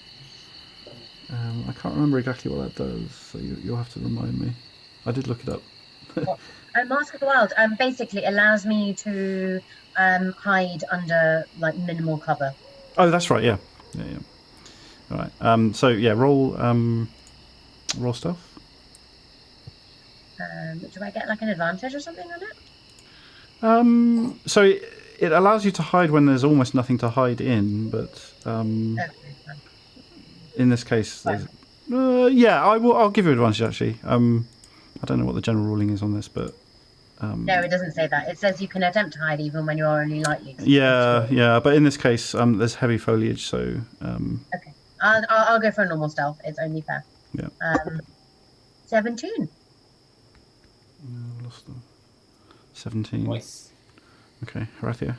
I can't remember exactly what that does, so you'll have to remind me. I did look it up. Mask of the Wild basically allows me to hide under like minimal cover. Oh, that's right. Yeah. All right. So yeah, roll stuff. Do I get like an advantage or something on it? So it allows you to hide when there's almost nothing to hide in, but Okay. in this case, there's, yeah, I'll give you advantage actually. I don't know what the general ruling is on this, but No, it doesn't say that. It says you can attempt to hide even when you're only lightly exposed. Yeah, but in this case, there's heavy foliage, so Okay, I'll go for a normal stealth. It's only fair. Yeah. 17. Lost them. 17. Nice. Okay, Horathia.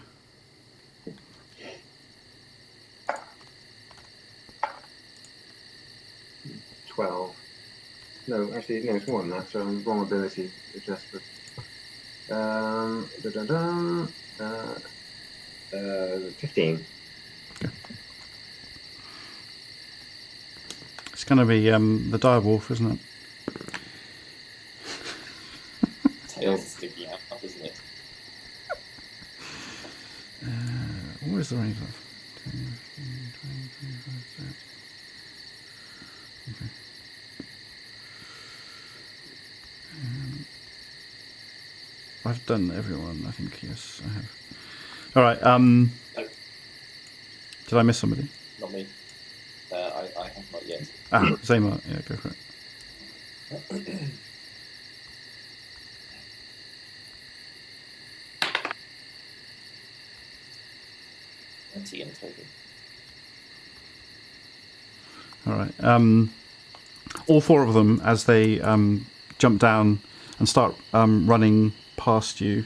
No, actually, no, it's more than that. So I'm wrong ability adjusted. 15. Okay. It's going to be the direwolf, isn't it? Tail's sticking out, isn't it? What is the range of? 10, 15, 20, 25, 30. Okay. I've done everyone, I think. Yes, I have. All right. No, Did I miss somebody? not me. I have not yet. Zaymar. Yeah, go for it. 20 in total. All right. All four of them, as they jump down and start running past you,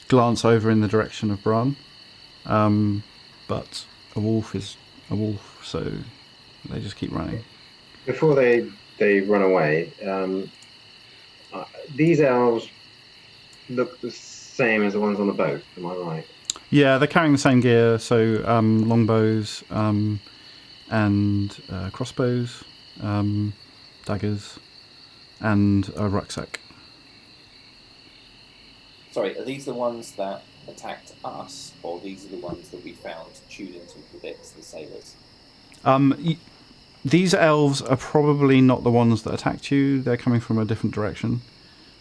glance over in the direction of Bran. But a wolf is a wolf, so they just keep running. Before they run away, these elves look the same as the ones on the boat. Am I right? Yeah, they're carrying the same gear, so longbows and crossbows, daggers, and a rucksack. Sorry, are these the ones that attacked us, or these are the ones that we found chewed into the bits, the sailors? These elves are probably not the ones that attacked you. They're coming from a different direction.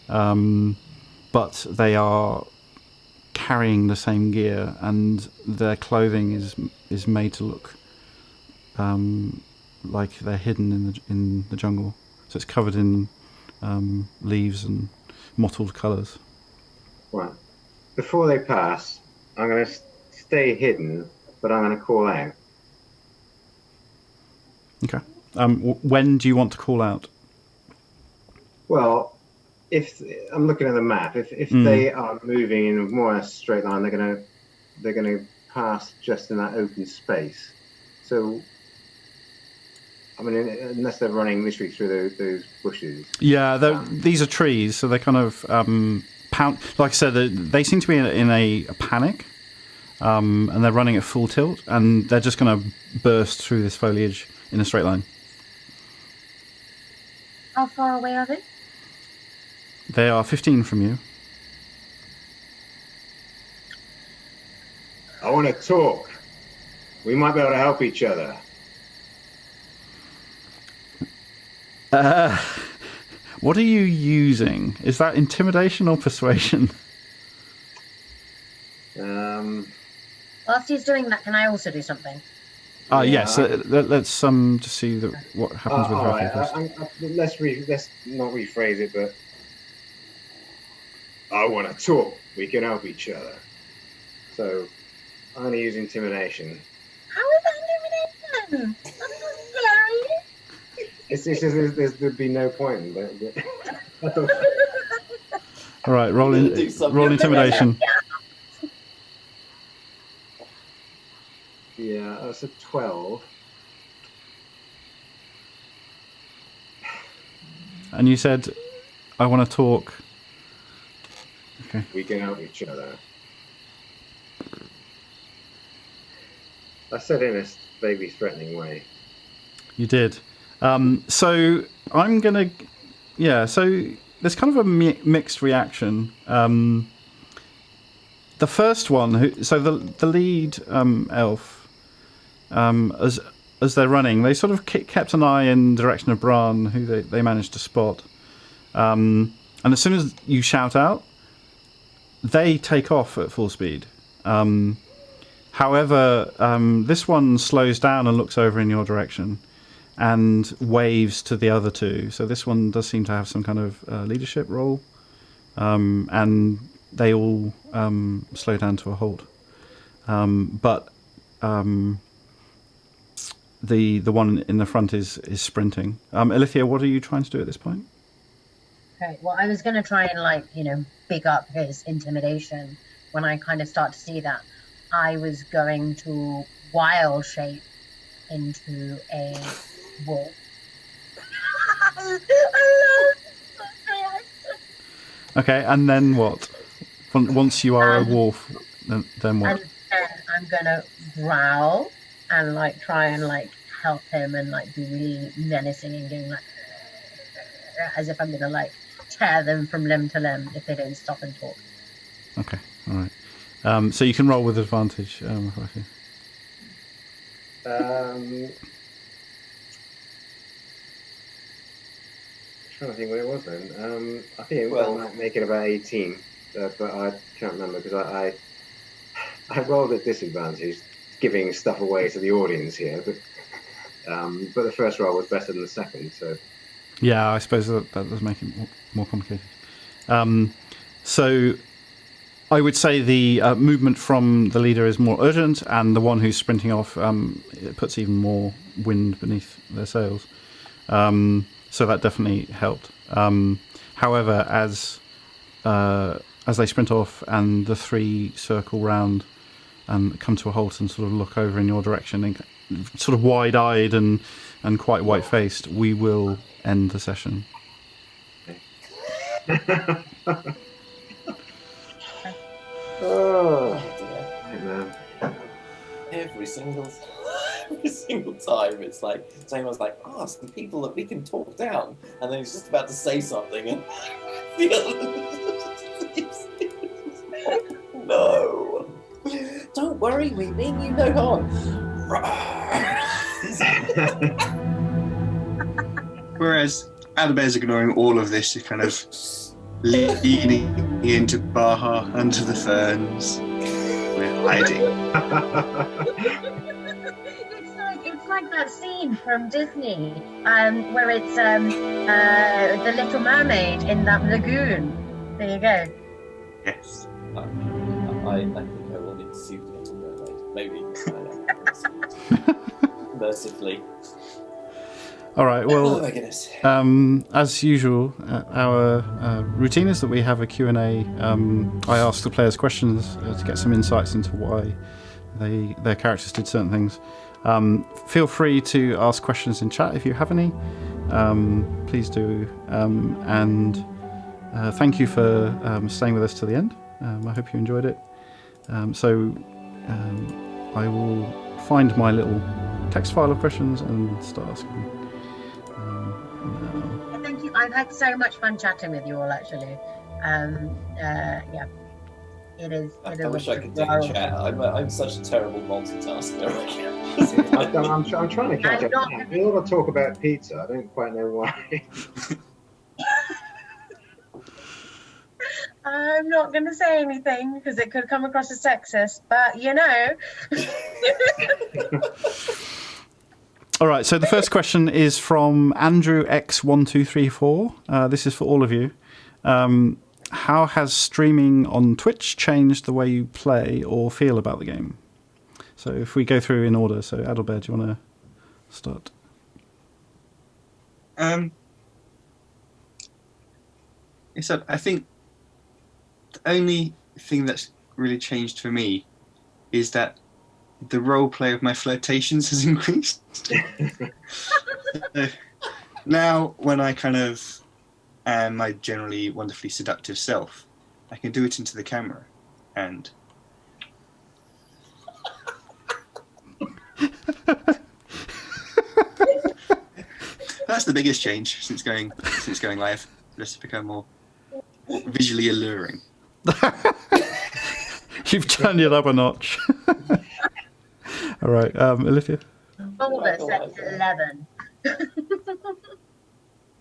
But they are carrying the same gear, and their clothing is made to look like they're hidden in the jungle. So it's covered in leaves and mottled colours. Right. Before they pass, I'm going to stay hidden, but I'm going to call out. Okay. When do you want to call out? Well, if I'm looking at the map, if they are moving in more or less a straight line, they're going to pass just in that open space. So, I mean, unless they're running literally through those bushes. Yeah, these are trees, so they're kind of pound. Like I said, they seem to be in a panic, and they're running at full tilt, and they're just going to burst through this foliage in a straight line. How far away are they? They are 15 from you. I want to talk. We might be able to help each other. What are you using? Is that intimidation or persuasion? Whilst he's doing that, can I also do something? Yes. Let's just see what happens with right. her. Let's not rephrase it, but I want to talk. We can help each other. So I'm going to use intimidation. How is that intimidation? I'm not scary. It's just there'd be no point in that. All right, Do something. roll intimidation. Yeah, that's a 12. And you said, I want to talk. Okay. We can help each other. I said in a vaguely threatening way. You did. So I'm going to... Yeah, so there's kind of a mixed reaction. The first one, so the lead elf, as they're running, they sort of kept an eye in the direction of Bran, who they managed to spot. And as soon as you shout out, they take off at full speed. However, this one slows down and looks over in your direction and waves to the other two. So this one does seem to have some kind of leadership role. And they all slow down to a halt. But the one in the front is sprinting. Alithia, what are you trying to do at this point? Okay, well, I was going to try and, big up his intimidation. When I kind of start to see that, I was going to wild shape into a wolf. Okay, and then what? Once you are a wolf, then what? And then I'm going to growl and, try and, help him and, be really menacing and doing, as if I'm going to, tear them from limb to limb if they don't stop and talk. Okay, all right. So you can roll with advantage. I'm trying to think what it was then. I think it might make it about 18, but I can't remember because I rolled at disadvantage, giving stuff away to the audience here. But the first roll was better than the second, so. Yeah, I suppose that does make it more complicated. So I would say the movement from the leader is more urgent, and the one who's sprinting off it puts even more wind beneath their sails. So that definitely helped. However, as they sprint off and the three circle round and come to a halt and sort of look over in your direction, and sort of wide-eyed and quite white-faced, we will end the session. Oh, man. Every single time it's like someone's like, some people that we can talk down, and then he's just about to say something and no, don't worry, we mean you no harm. Whereas Adalbert's ignoring all of this, kind of leaning into Baja under the ferns. We're hiding. It's like that scene from Disney, where it's the Little Mermaid in that lagoon. There you go. Yes. I think I will need to see the Little Mermaid. Maybe. Mercifully. All right, well, oh my goodness. As usual, our routine is that we have a Q&A. I ask the players questions to get some insights into why their characters did certain things. Feel free to ask questions in chat if you have any. Please do. And thank you for staying with us to the end. I hope you enjoyed it. So I will find my little text file of questions and start asking. Thank you. I've had so much fun chatting with you all, actually. It is. I wish I could do the chat. I'm such a terrible multitasker. I'm trying to catch up. We all talk about pizza. I don't quite know why. I'm not going to say anything because it could come across as sexist, but you know. All right, so the first question is from Andrew X1234. This is for all of you. How has streaming on Twitch changed the way you play or feel about the game? So if we go through in order, so Adalbert, do you want to start? So I think only thing that's really changed for me is that the role play of my flirtations has increased. So now, when I kind of am my generally wonderfully seductive self, I can do it into the camera, and that's the biggest change since going live. Just become more visually alluring. You've turned it up a notch. All right, Olivia. Boulder set to 11.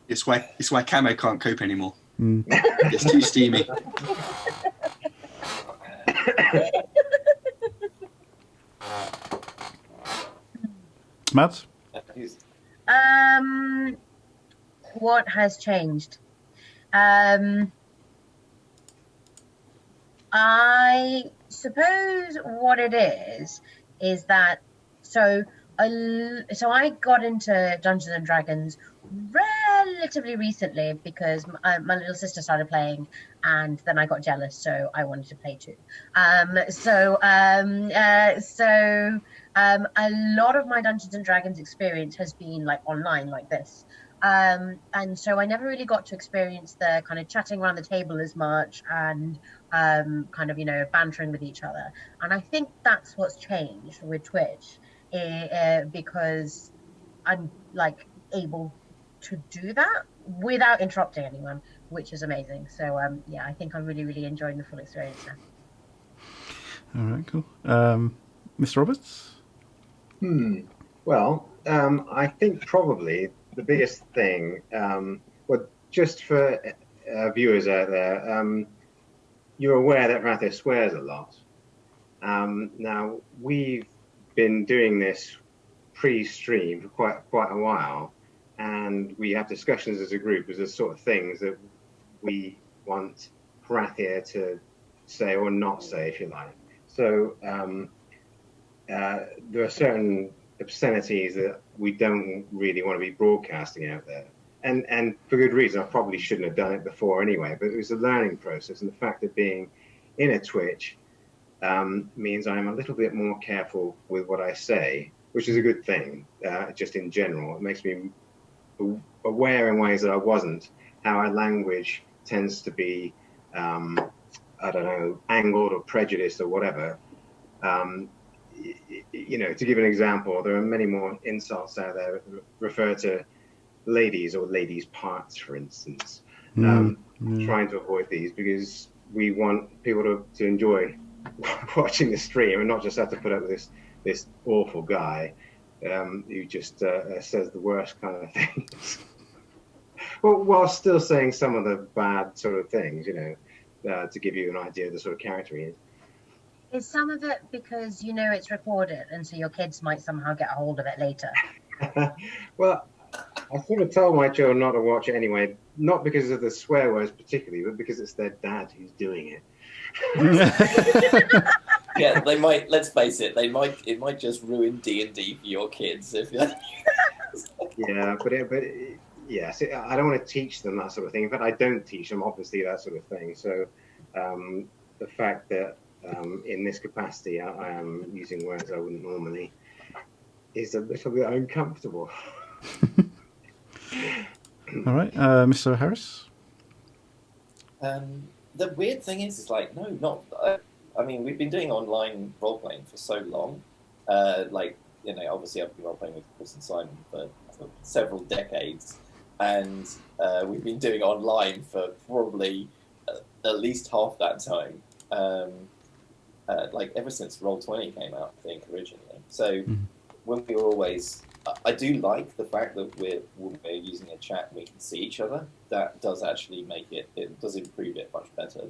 It's why Camo can't cope anymore. It's too steamy. Matt? What has changed? I suppose what it is that so I got into Dungeons and Dragons relatively recently because my little sister started playing, and then I got jealous, so I wanted to play too. A lot of my Dungeons and Dragons experience has been like online, like this. And so I never really got to experience the kind of chatting around the table as much and kind of, bantering with each other. And I think that's what's changed with Twitch, because I'm like able to do that without interrupting anyone, which is amazing. So I think I'm really, really enjoying the full experience now. All right, cool. Mr. Roberts? Well, I think probably the biggest thing, just for viewers out there, you're aware that Rathir swears a lot. Now, we've been doing this pre-stream for quite a while, and we have discussions as a group as the sort of things that we want Rathir to say or not say, if you like. So there are certain obscenities that we don't really want to be broadcasting out there, and for good reason. I probably shouldn't have done it before anyway, but it was a learning process, and the fact of being in a Twitch means I'm a little bit more careful with what I say, which is a good thing. Just in general, it makes me aware in ways that I wasn't, how our language tends to be I don't know, angled or prejudiced or whatever. To give an example, there are many more insults out there that refer to ladies or ladies' parts, for instance. Trying to avoid these because we want people to enjoy watching the stream and not just have to put up with this awful guy who just says the worst kind of things. Well, while still saying some of the bad sort of things, to give you an idea of the sort of character he is. Is some of it because it's recorded and so your kids might somehow get a hold of it later? Well, I sort of tell my children not to watch it anyway, not because of the swear words particularly, but because it's their dad who's doing it. Yeah, they might. Let's face it. It might just ruin D&D for your kids if. Yeah, but yes, I don't want to teach them that sort of thing. In fact, I don't teach them obviously that sort of thing. So the fact that in this capacity I am using words I wouldn't normally is a little bit uncomfortable. All right, Mr. Harris? The weird thing is like, no, not... I mean, we've been doing online role-playing for so long. Obviously I've been role-playing with Chris and Simon for several decades. And we've been doing online for probably at least half that time. Ever since Roll20 came out, I think, originally. So when we were always... I do like the fact that when we're using a chat and we can see each other. That does actually make it does improve it much better,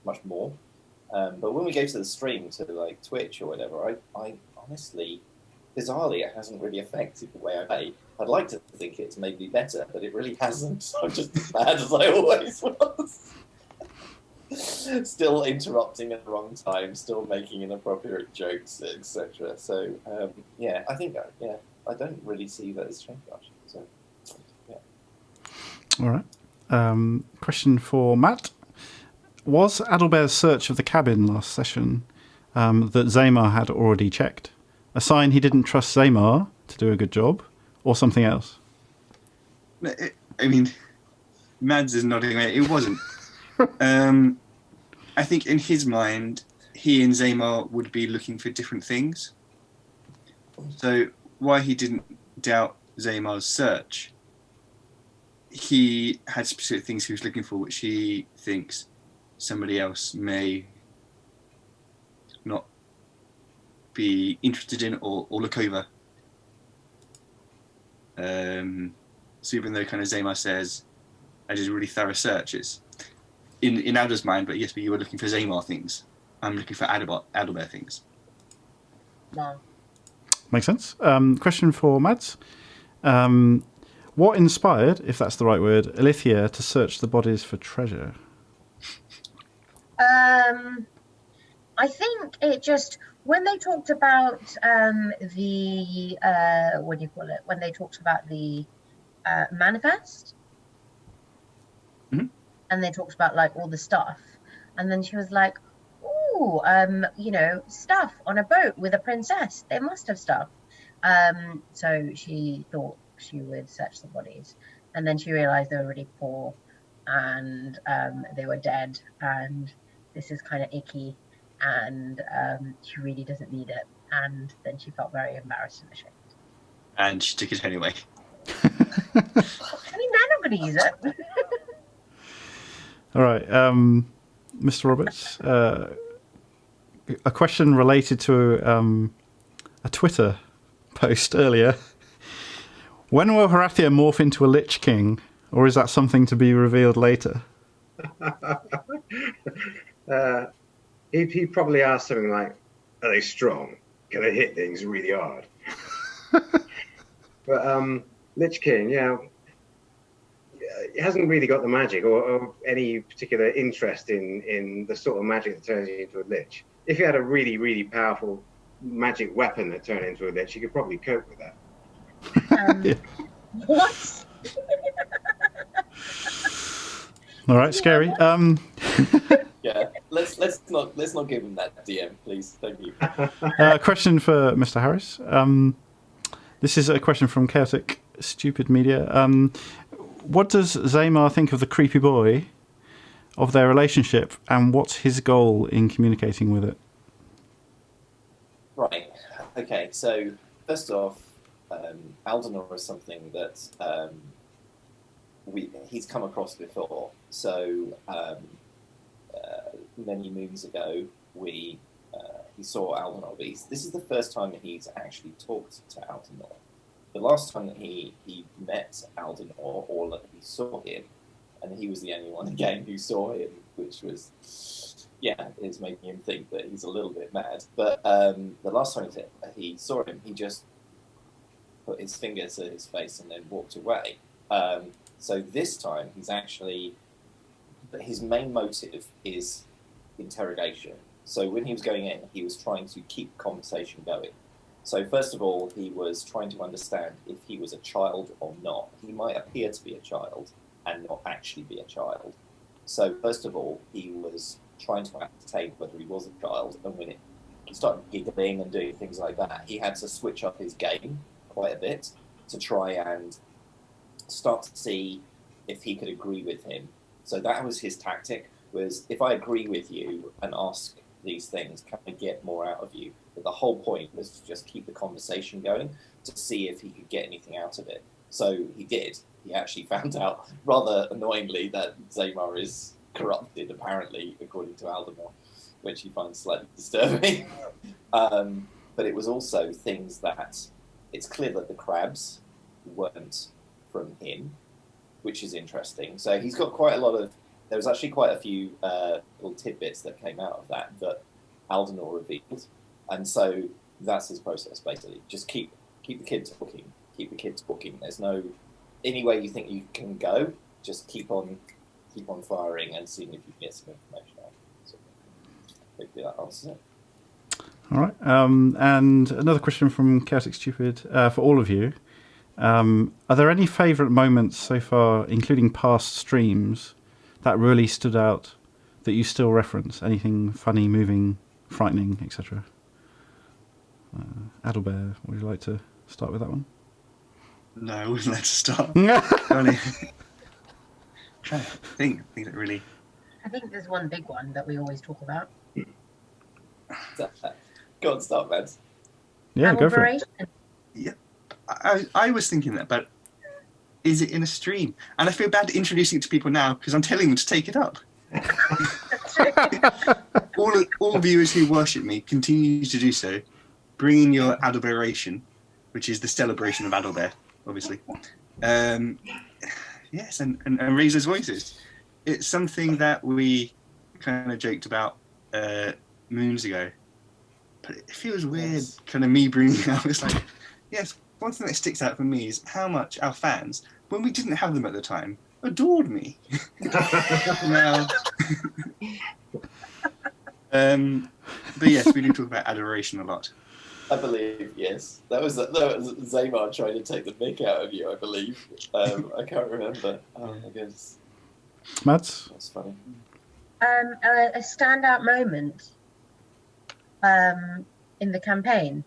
much more. But when we go to the stream, to like Twitch or whatever, I honestly, bizarrely, it hasn't really affected the way I play. I'd like to think it's made me better, but it really hasn't. I'm just as bad as I always was. Still interrupting at the wrong time, still making inappropriate jokes, etc. So, I think, I don't really see that as changed much. So, yeah. All right. Question for Matt. Was Adalbert's search of the cabin last session that Zamar had already checked a sign he didn't trust Zamar to do a good job, or something else? I mean, Mads is nodding away. It wasn't. I think in his mind, he and Zamar would be looking for different things. So why he didn't doubt Zamar's search, he had specific things he was looking for, which he thinks somebody else may not be interested in or look over. So even though kind of Zamar says, I did a really thorough search, it's in Alda's mind, but yes, but you were looking for Zamar things. I'm looking for Adalbert things. No. Makes sense. Question for Mads. What inspired, if that's the right word, Alithia to search the bodies for treasure? I think it just, when they talked about the what do you call it? When they talked about the manifest, Mm-hmm. and they talked about like all the stuff, and then she was like, "Ooh, you know, stuff on a boat with a princess. They must have stuff." So she thought she would search the bodies, and then she realized they were really poor, and they were dead, and this is kind of icky, and she really doesn't need it, and then she felt very embarrassed and ashamed. And she took it anyway. I mean, they're not going to use it. All right, Mr. Roberts. A question related to a Twitter post earlier. When will Horathia morph into a Lich King, or is that something to be revealed later? He probably asked something like, "Are they strong? Can they hit things really hard?" But Lich King, yeah, he hasn't really got the magic or any particular interest in the sort of magic that turns you into a Lich. If you had a really, really powerful magic weapon that turned into a Lich, you could probably cope with that. Yeah. What? All right, scary. Yeah, let's not give him that DM, please. Thank you. Question for Mr. Harris. This is a question from Chaotic Stupid Media. What does Zamar think of the creepy boy, of their relationship, and what's his goal in communicating with it? Right. Okay. So first off, Aldenor is something that he's come across before. So many moons ago, he saw Aldenor. This is the first time that he's actually talked to Aldenor. The last time that he met Aldenor, or that he saw him, and he was the only one again who saw him, which was, yeah, it's making him think that he's a little bit mad. But the last time he saw him, he just put his finger to his face and then walked away. So this time, his main motive is interrogation. So when he was going in, he was trying to keep conversation going. So first of all, he was trying to understand if he was a child or not. He might appear to be a child and not actually be a child. So first of all, he was trying to ascertain whether he was a child, and when he started giggling and doing things like that, he had to switch up his game quite a bit to try and start to see if he could agree with him. So that was his tactic, was if I agree with you and ask these things, can I get more out of you? But the whole point was to just keep the conversation going to see if he could get anything out of it. So he did. He actually found out, rather annoyingly, that Zamar is corrupted, apparently, according to Aldenor, which he finds slightly disturbing. But it was also things that it's clear that the crabs weren't from him, which is interesting. So he's got quite a lot of... There was actually quite a few little tidbits that came out of that Aldenor revealed. And so that's his process, basically. Just keep the kids talking. Keep the kids talking. There's no... Any way you think you can go, just keep on firing and seeing if you can get some information out. So hopefully that answers it. All right. And another question from Chaotic Stupid for all of you. Are there any favourite moments so far, including past streams, that really stood out that you still reference? Anything funny, moving, frightening, etc.? Adalbert, would you like to start with that one? No, I wouldn't like to start. Trying to think that really. I think there's one big one that we always talk about. Go on, start, man. Yeah, go for it. Yeah, I was thinking that, but is it in a stream? And I feel bad introducing it to people now because I'm telling them to take it up. all viewers who worship me continue to do so. Bring in your Adalberation, which is the celebration of Adalbert, obviously. Yes, and raise those voices. It's something that we kind of joked about moons ago, but it feels weird, kind of me bringing up. It's like, yes, one thing that sticks out for me is how much our fans, when we didn't have them at the time, adored me. Now, but yes, we do talk about adoration a lot. I believe, yes. That was Zaymar trying to take the mick out of you, I believe. I can't remember. Oh my goodness. Mads? That's funny. A standout moment in the campaign.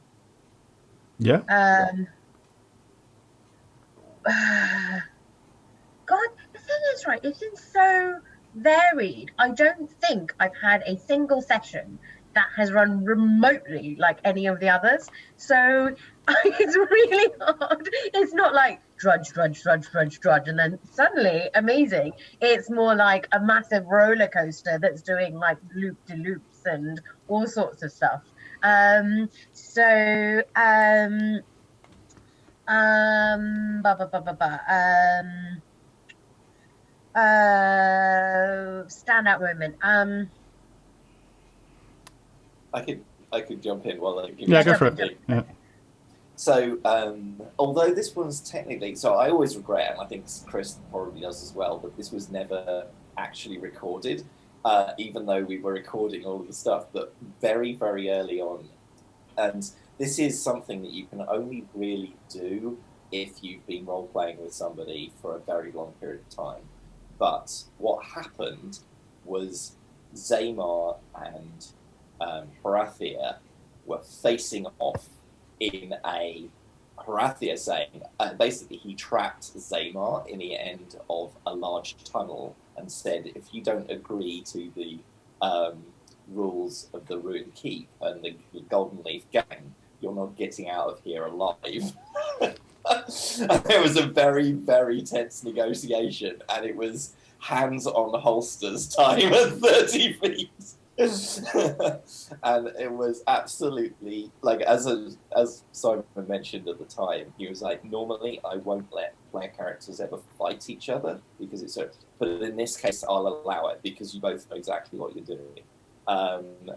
Yeah. God, the thing is, right, it's been so varied. I don't think I've had a single session that has run remotely like any of the others. So it's really hard. It's not like drudge, and then suddenly amazing. It's more like a massive roller coaster that's doing like loop-de-loops and all sorts of stuff. Standout moment. I could jump in while I give Yeah, go for it. Yeah. So, although this one's technically, so I always regret, and I think Chris probably does as well, but this was never actually recorded, even though we were recording all of the stuff, but very, very early on. And this is something that you can only really do if you've been role-playing with somebody for a very long period of time. But what happened was Zaymar and Horathia were facing off in a Horathia saying, basically he trapped Zaymar in the end of a large tunnel and said, if you don't agree to the rules of the Ruined Keep and the Golden Leaf Gang, you're not getting out of here alive. It was a very, very tense negotiation, and it was hands on holsters time at 30 feet. And it was absolutely like, as Simon mentioned at the time, he was like, normally I won't let player characters ever fight each other because it's so, but in this case I'll allow it because you both know exactly what you're doing.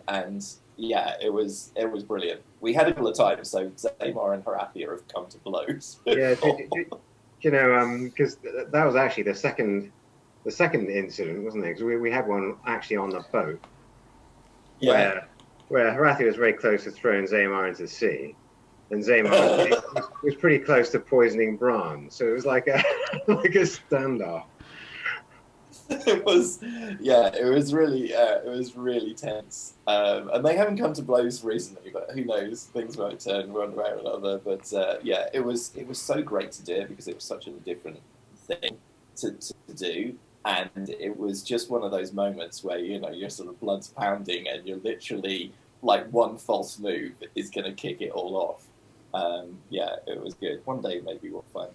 And yeah, it was brilliant. We had a couple of times, so Zaymar and Horathia have come to blows. Yeah, you know, because that was actually the second incident, wasn't it? Because we had one actually on the boat. Yeah. Where Horathia was very close to throwing Zaymar into the sea, and Zaymar was pretty close to poisoning Bran. So it was like a standoff. It was really tense. And they haven't come to blows recently, but who knows? Things might turn one way or another. But yeah, it was so great to do it because it was such a different thing to do. And it was just one of those moments where, you know, your sort of blood's pounding and you're literally like one false move is going to kick it all off. Yeah, it was good. One day maybe we'll find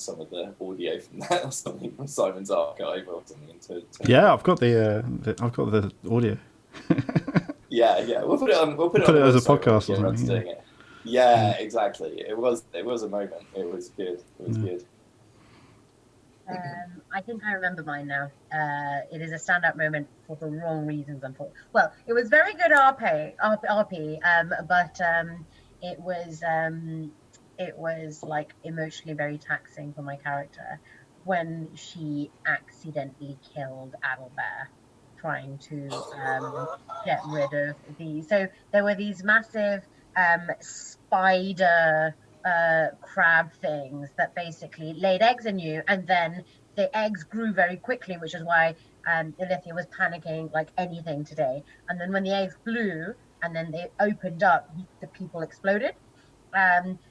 some of the audio from that or something from Simon's archive or something. Yeah, I've got the audio. Yeah, we'll put it on. We'll put it as a podcast or something. Doing it. Yeah, exactly. It was a moment. It was good. It was good. I think I remember mine now. It is a stand-up moment for the wrong reasons, unfortunately. Well, it was very good RP, but it was like emotionally very taxing for my character when she accidentally killed Adalbert trying to get rid of these. So there were these massive spider crab things that basically laid eggs in you and then the eggs grew very quickly, which is why Alithia was panicking like anything today. And then when the eggs blew and then they opened up, the people exploded.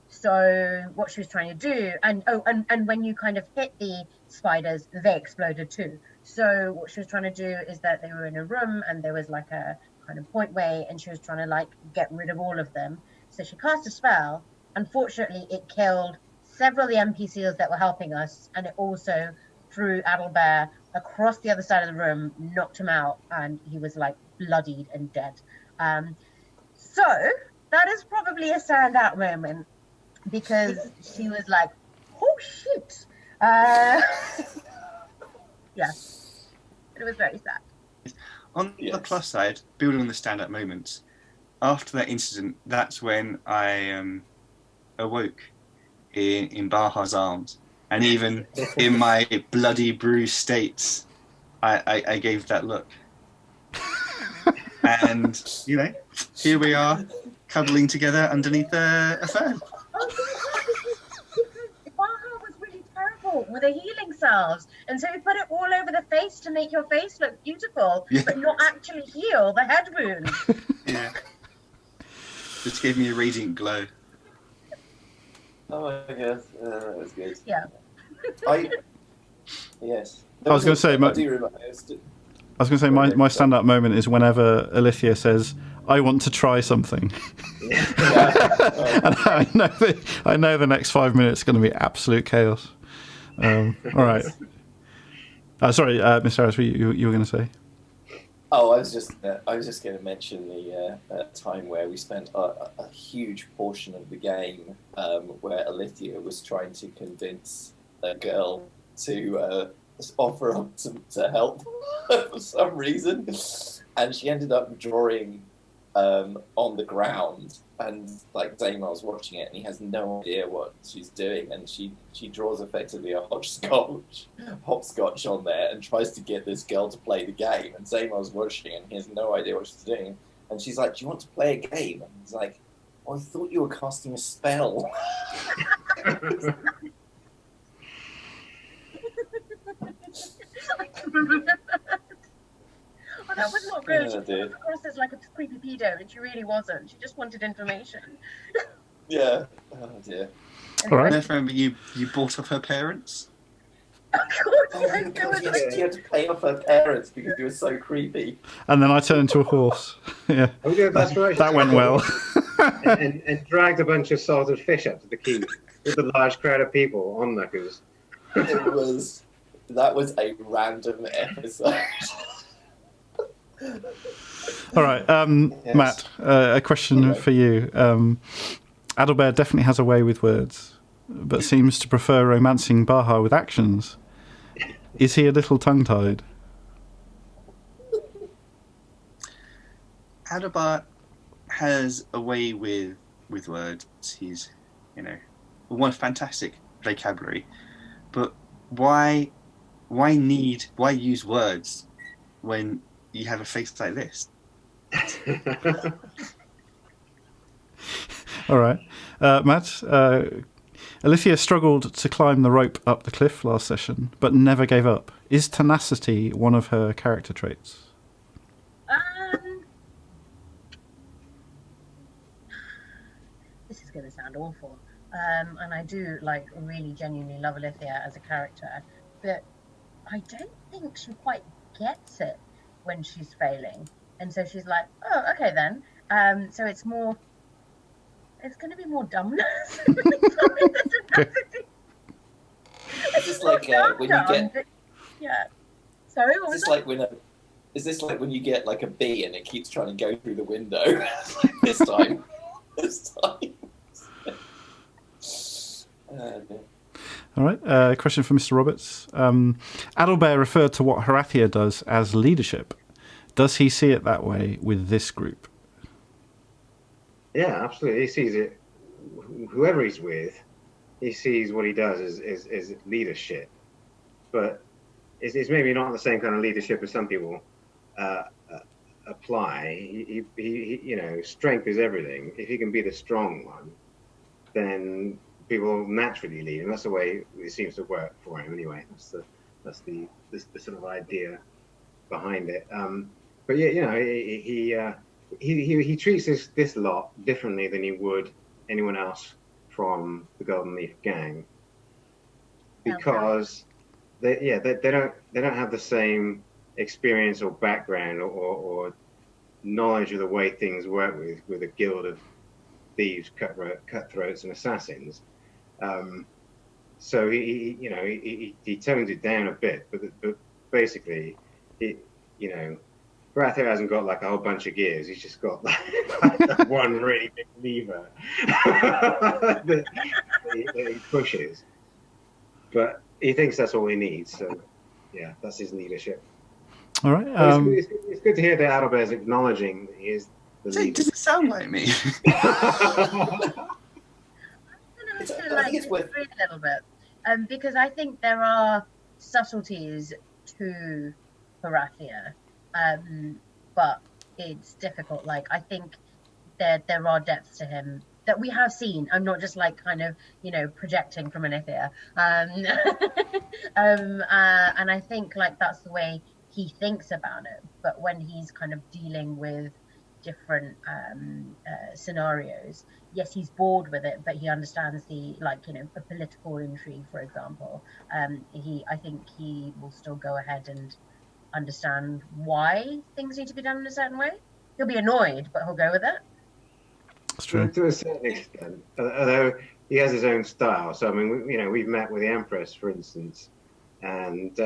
So what she was trying to do, and when you kind of hit the spiders, they exploded too. So what she was trying to do is that they were in a room and there was like a kind of point way, and she was trying to like get rid of all of them. So she cast a spell. Unfortunately, it killed several of the NPCs that were helping us, and it also threw Adalbert across the other side of the room, knocked him out, and he was like bloodied and dead. So that is probably a standout moment because she was like, oh shit. Yeah, it was very sad. On the plus side, building on the standout moments, after that incident, that's when I awoke in Baja's arms. And even in my bloody bruised states, I gave that look. And, you know, here we are, cuddling together underneath a fern. Baja was really terrible with the healing salves. And so we put it all over the face to make your face look beautiful, but not actually heal the head wound. Yeah. Just gave me a radiant glow. Oh my god, that was good. Yeah. Yes. I was going to say, my standout moment is whenever Alithia says, "I want to try something," and I know the next 5 minutes is going to be absolute chaos. All right. Sorry, Mr. Harris, you were going to say? Oh, I was just going to mention the time where we spent a huge portion of the game where Alithia was trying to convince a girl to offer up to help for some reason, and she ended up drawing on the ground, and like Damar's watching it, and he has no idea what she's doing, and she draws effectively a hopscotch on there and tries to get this girl to play the game, and Damar's watching, and he has no idea what she's doing, and she's like, "Do you want to play a game?" And he's like, "Oh, I thought you were casting a spell." Oh, that was not good. Yeah, She came across as like a creepy pedo, and she really wasn't. She just wanted information. Yeah. Oh dear. All right. I remember you bought off her parents. Of course, Oh my god, yes, you had to pay off her parents because you were so creepy. And then I turned into a horse. Yeah. Oh, yeah, that's right. That went well. and dragged a bunch of salted fish up to the keep with a large crowd of people on knuckles. That was a random episode. All right, Yes. Matt, a question for you. Adalbert definitely has a way with words, but seems to prefer romancing Baja with actions. Is he a little tongue-tied? Adalbert has a way with words. He's, one fantastic vocabulary, but why use words when you have a face like this? All right, Matt. Alithia struggled to climb the rope up the cliff last session, but never gave up. Is tenacity one of her character traits? This is going to sound awful, and I do like really genuinely love Alithia as a character, but I don't think she quite gets it when she's failing, and so she's like, "Oh, okay then." So it's going to be more dumbness. It's just like when you get. Yeah. Sorry, what was Is that? Is this like when you get like a bee and it keeps trying to go through the window? This time. All right, question for Mr. Roberts. Adalbert referred to what Horathia does as leadership. Does he see it that way with this group? Yeah, absolutely. He sees it. Whoever he's with, he sees what he does as leadership. But it's maybe not the same kind of leadership as some people apply. He strength is everything. If he can be the strong one, then people naturally lead, and that's the way it seems to work for him anyway. That's the sort of idea behind it. But yeah, you know, he treats this lot differently than he would anyone else from the Golden Leaf Gang, because they don't have the same experience or background or knowledge of the way things work with a guild of thieves, cutthroats, and assassins. So he tones it down a bit, but basically, Baratheon hasn't got like a whole bunch of gears. He's just got like one really big lever that he pushes. But he thinks that's all he needs. So yeah, that's his leadership. All right. It's good to hear that Adalbert's acknowledging that he is the leader. Does it sound like me? I disagree a little bit, because I think there are subtleties to Baratheon, but it's difficult. Like, I think there are depths to him that we have seen. I'm not just like kind of projecting from Anithia, and I think like that's the way he thinks about it. But when he's kind of dealing with different scenarios, yes, he's bored with it, but he understands the a political intrigue, for example. I think he will still go ahead and understand why things need to be done in a certain way. He'll be annoyed, but he'll go with it. That's true. To a certain extent, although he has his own style. So I mean, we've met with the Empress, for instance, and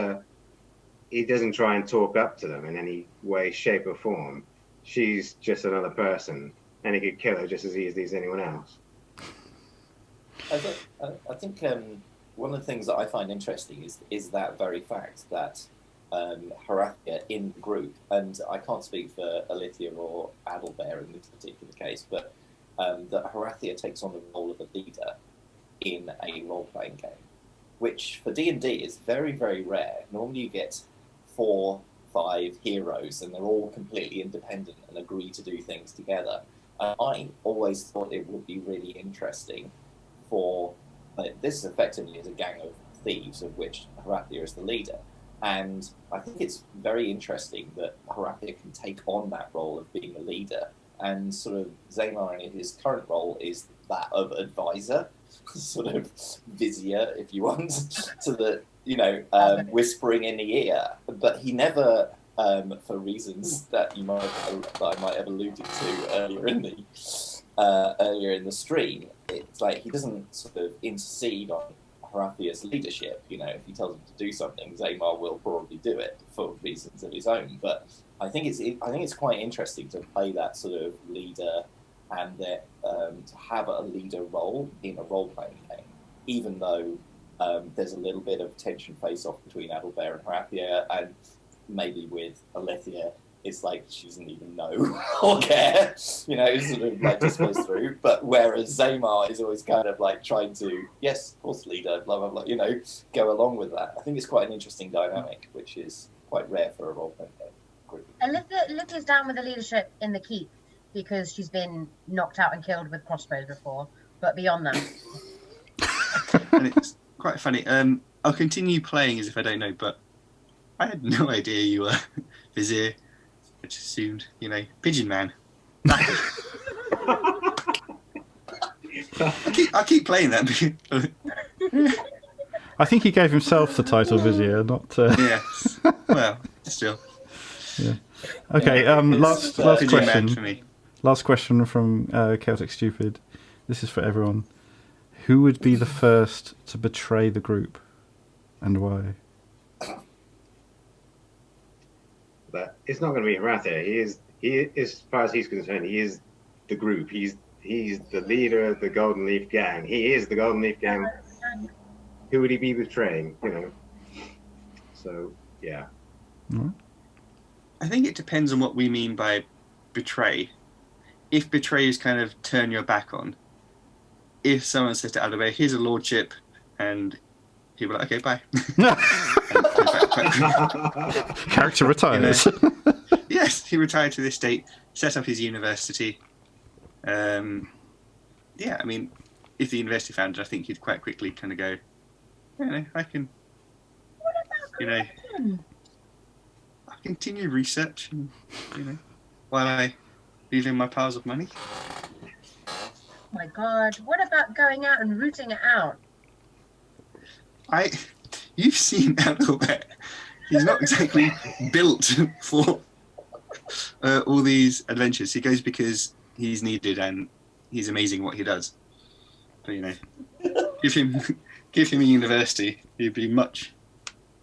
he doesn't try and talk up to them in any way, shape, or form. She's just another person, and he could kill her just as easily as anyone else. I think one of the things that I find interesting is that very fact that Harathia in the group, and I can't speak for Alithia or Adalbert in this particular case, but that Harathia takes on the role of a leader in a role-playing game, which for D&D is very, very rare. Normally you get 4, 5 heroes, and they're all completely independent and agree to do things together. I always thought it would be really interesting for this effectively is a gang of thieves, of which Harathia is the leader. And I think it's very interesting that Harathia can take on that role of being a leader, and sort of Zaymar in his current role is that of advisor, sort of vizier, if you want, to the whispering in the ear. But he never, for reasons that I might have alluded to earlier in the stream, it's like he doesn't sort of intercede on Harathia's leadership. If he tells him to do something, Zaymar will probably do it for reasons of his own. But I think it's quite interesting to play that sort of leader, and that to have a leader role in a role-playing game, even though there's a little bit of tension face-off between Adalbert and Harathia, and maybe with Alithia, it's like she doesn't even know or care, sort of like just goes through. But whereas Zaymar is always kind of like trying to, yes, of course, leader, blah, blah, blah, go along with that. I think it's quite an interesting dynamic, which is quite rare for a role-playing group. Alithia's down with the leadership in the keep because she's been knocked out and killed with crossbows before. But beyond that... And it's quite funny. I'll continue playing as if I don't know, but I had no idea you were Vizier. I just assumed, Pigeon Man. I keep playing that. I think he gave himself the title Vizier, not... Yes. Well, still. Yeah. Okay, last question. For me. Last question from Chaotic Stupid. This is for everyone. Who would be the first to betray the group, and why? But it's not going to be Harathia. He, as far as he's concerned, he is the group. He's the leader of the Golden Leaf Gang. He is the Golden Leaf Gang. Who would he be betraying? So yeah. Mm-hmm. I think it depends on what we mean by betray. If betray is kind of turn your back on. If someone says to Adalbert, here's a lordship, and he'll be like, okay, bye. Character retires. Yes, he retired to the estate, set up his university. Yeah, I mean, if the university founded, I think he'd quite quickly kind of go, I can... What about I continue research, and, while I leave in my piles of money. Oh my God! What about going out and rooting it out? You've seen Adalbert. He's not exactly built for all these adventures. He goes because he's needed and he's amazing what he does. But give him a university, he'd be much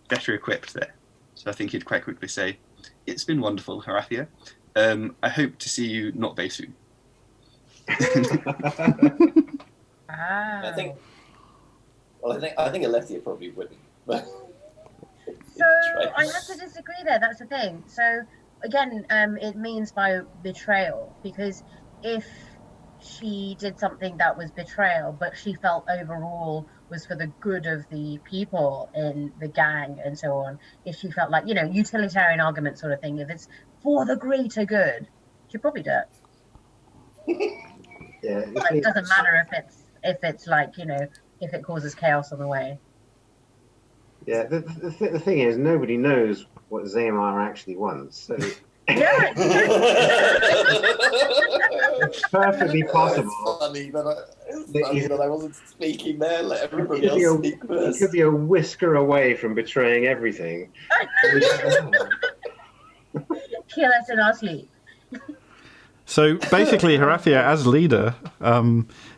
better equipped there. So I think he'd quite quickly say, "It's been wonderful, Horathia. I hope to see you not very soon." Wow. I think Alethea probably wouldn't. But So I have to disagree there. That's the thing. So again, it means by betrayal, because if she did something that was betrayal, but she felt overall was for the good of the people in the gang and so on, if she felt like, utilitarian argument sort of thing, if it's for the greater good, she'd probably do it. Yeah, Like, it doesn't matter if it's like, if it causes chaos on the way. yeah. The thing is, nobody knows what Zamar actually wants, so Yeah. it's perfectly possible. It's funny that I wasn't speaking there. Let everybody He else speak could first. be a whisker away from betraying everything. Kill us in our sleep. So basically, Horathia, as leader,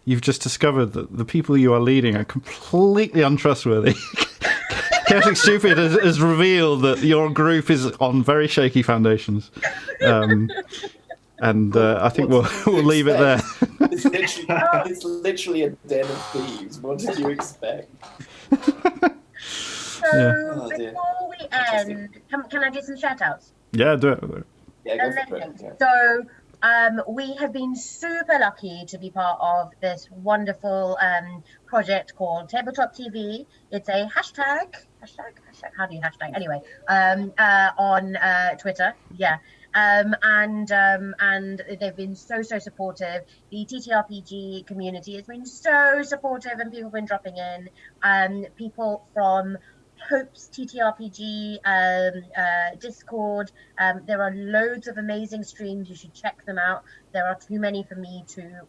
you've just discovered that the people you are leading are completely untrustworthy. Chaotic Stupid has revealed that your group is on very shaky foundations. And I think we'll leave it there. It's literally a den of thieves. What did you expect? So before we end, can I do some shout outs? Yeah, do it. Yeah, go for it. Yeah. So we have been super lucky to be part of this wonderful project called Tabletop TV. It's a hashtag. How do you hashtag? Anyway, on Twitter. Yeah. And they've been so supportive. The TTRPG community has been so supportive, and people have been dropping in. People from Hope's TTRPG Discord. There are loads of amazing streams. You should check them out. There are too many for me to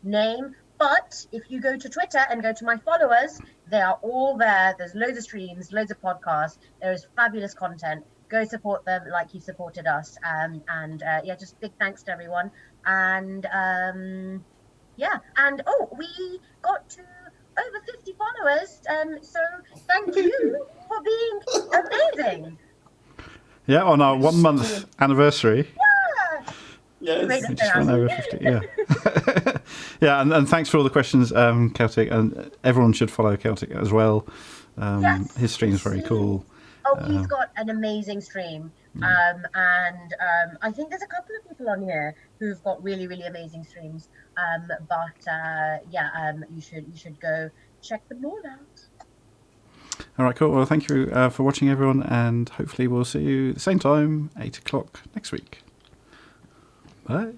name. But if you go to Twitter and go to my followers, they are all there. There's loads of streams, loads of podcasts. There is fabulous content. Go support them like you supported us. Just big thanks to everyone. And we got to over 50 followers. So thank you for being amazing. Yeah, on our 1 month anniversary. Yes. We just went over 50, yeah. Yeah, and thanks for all the questions, Celtic, and everyone should follow Celtic as well. His stream's very cool. Oh, he's got an amazing stream. I think there's a couple of people on here who've got really, really amazing streams. You should go check them all out. All right, cool. Well, thank you for watching, everyone, and hopefully we'll see you at the same time, 8 o'clock next week. Bye.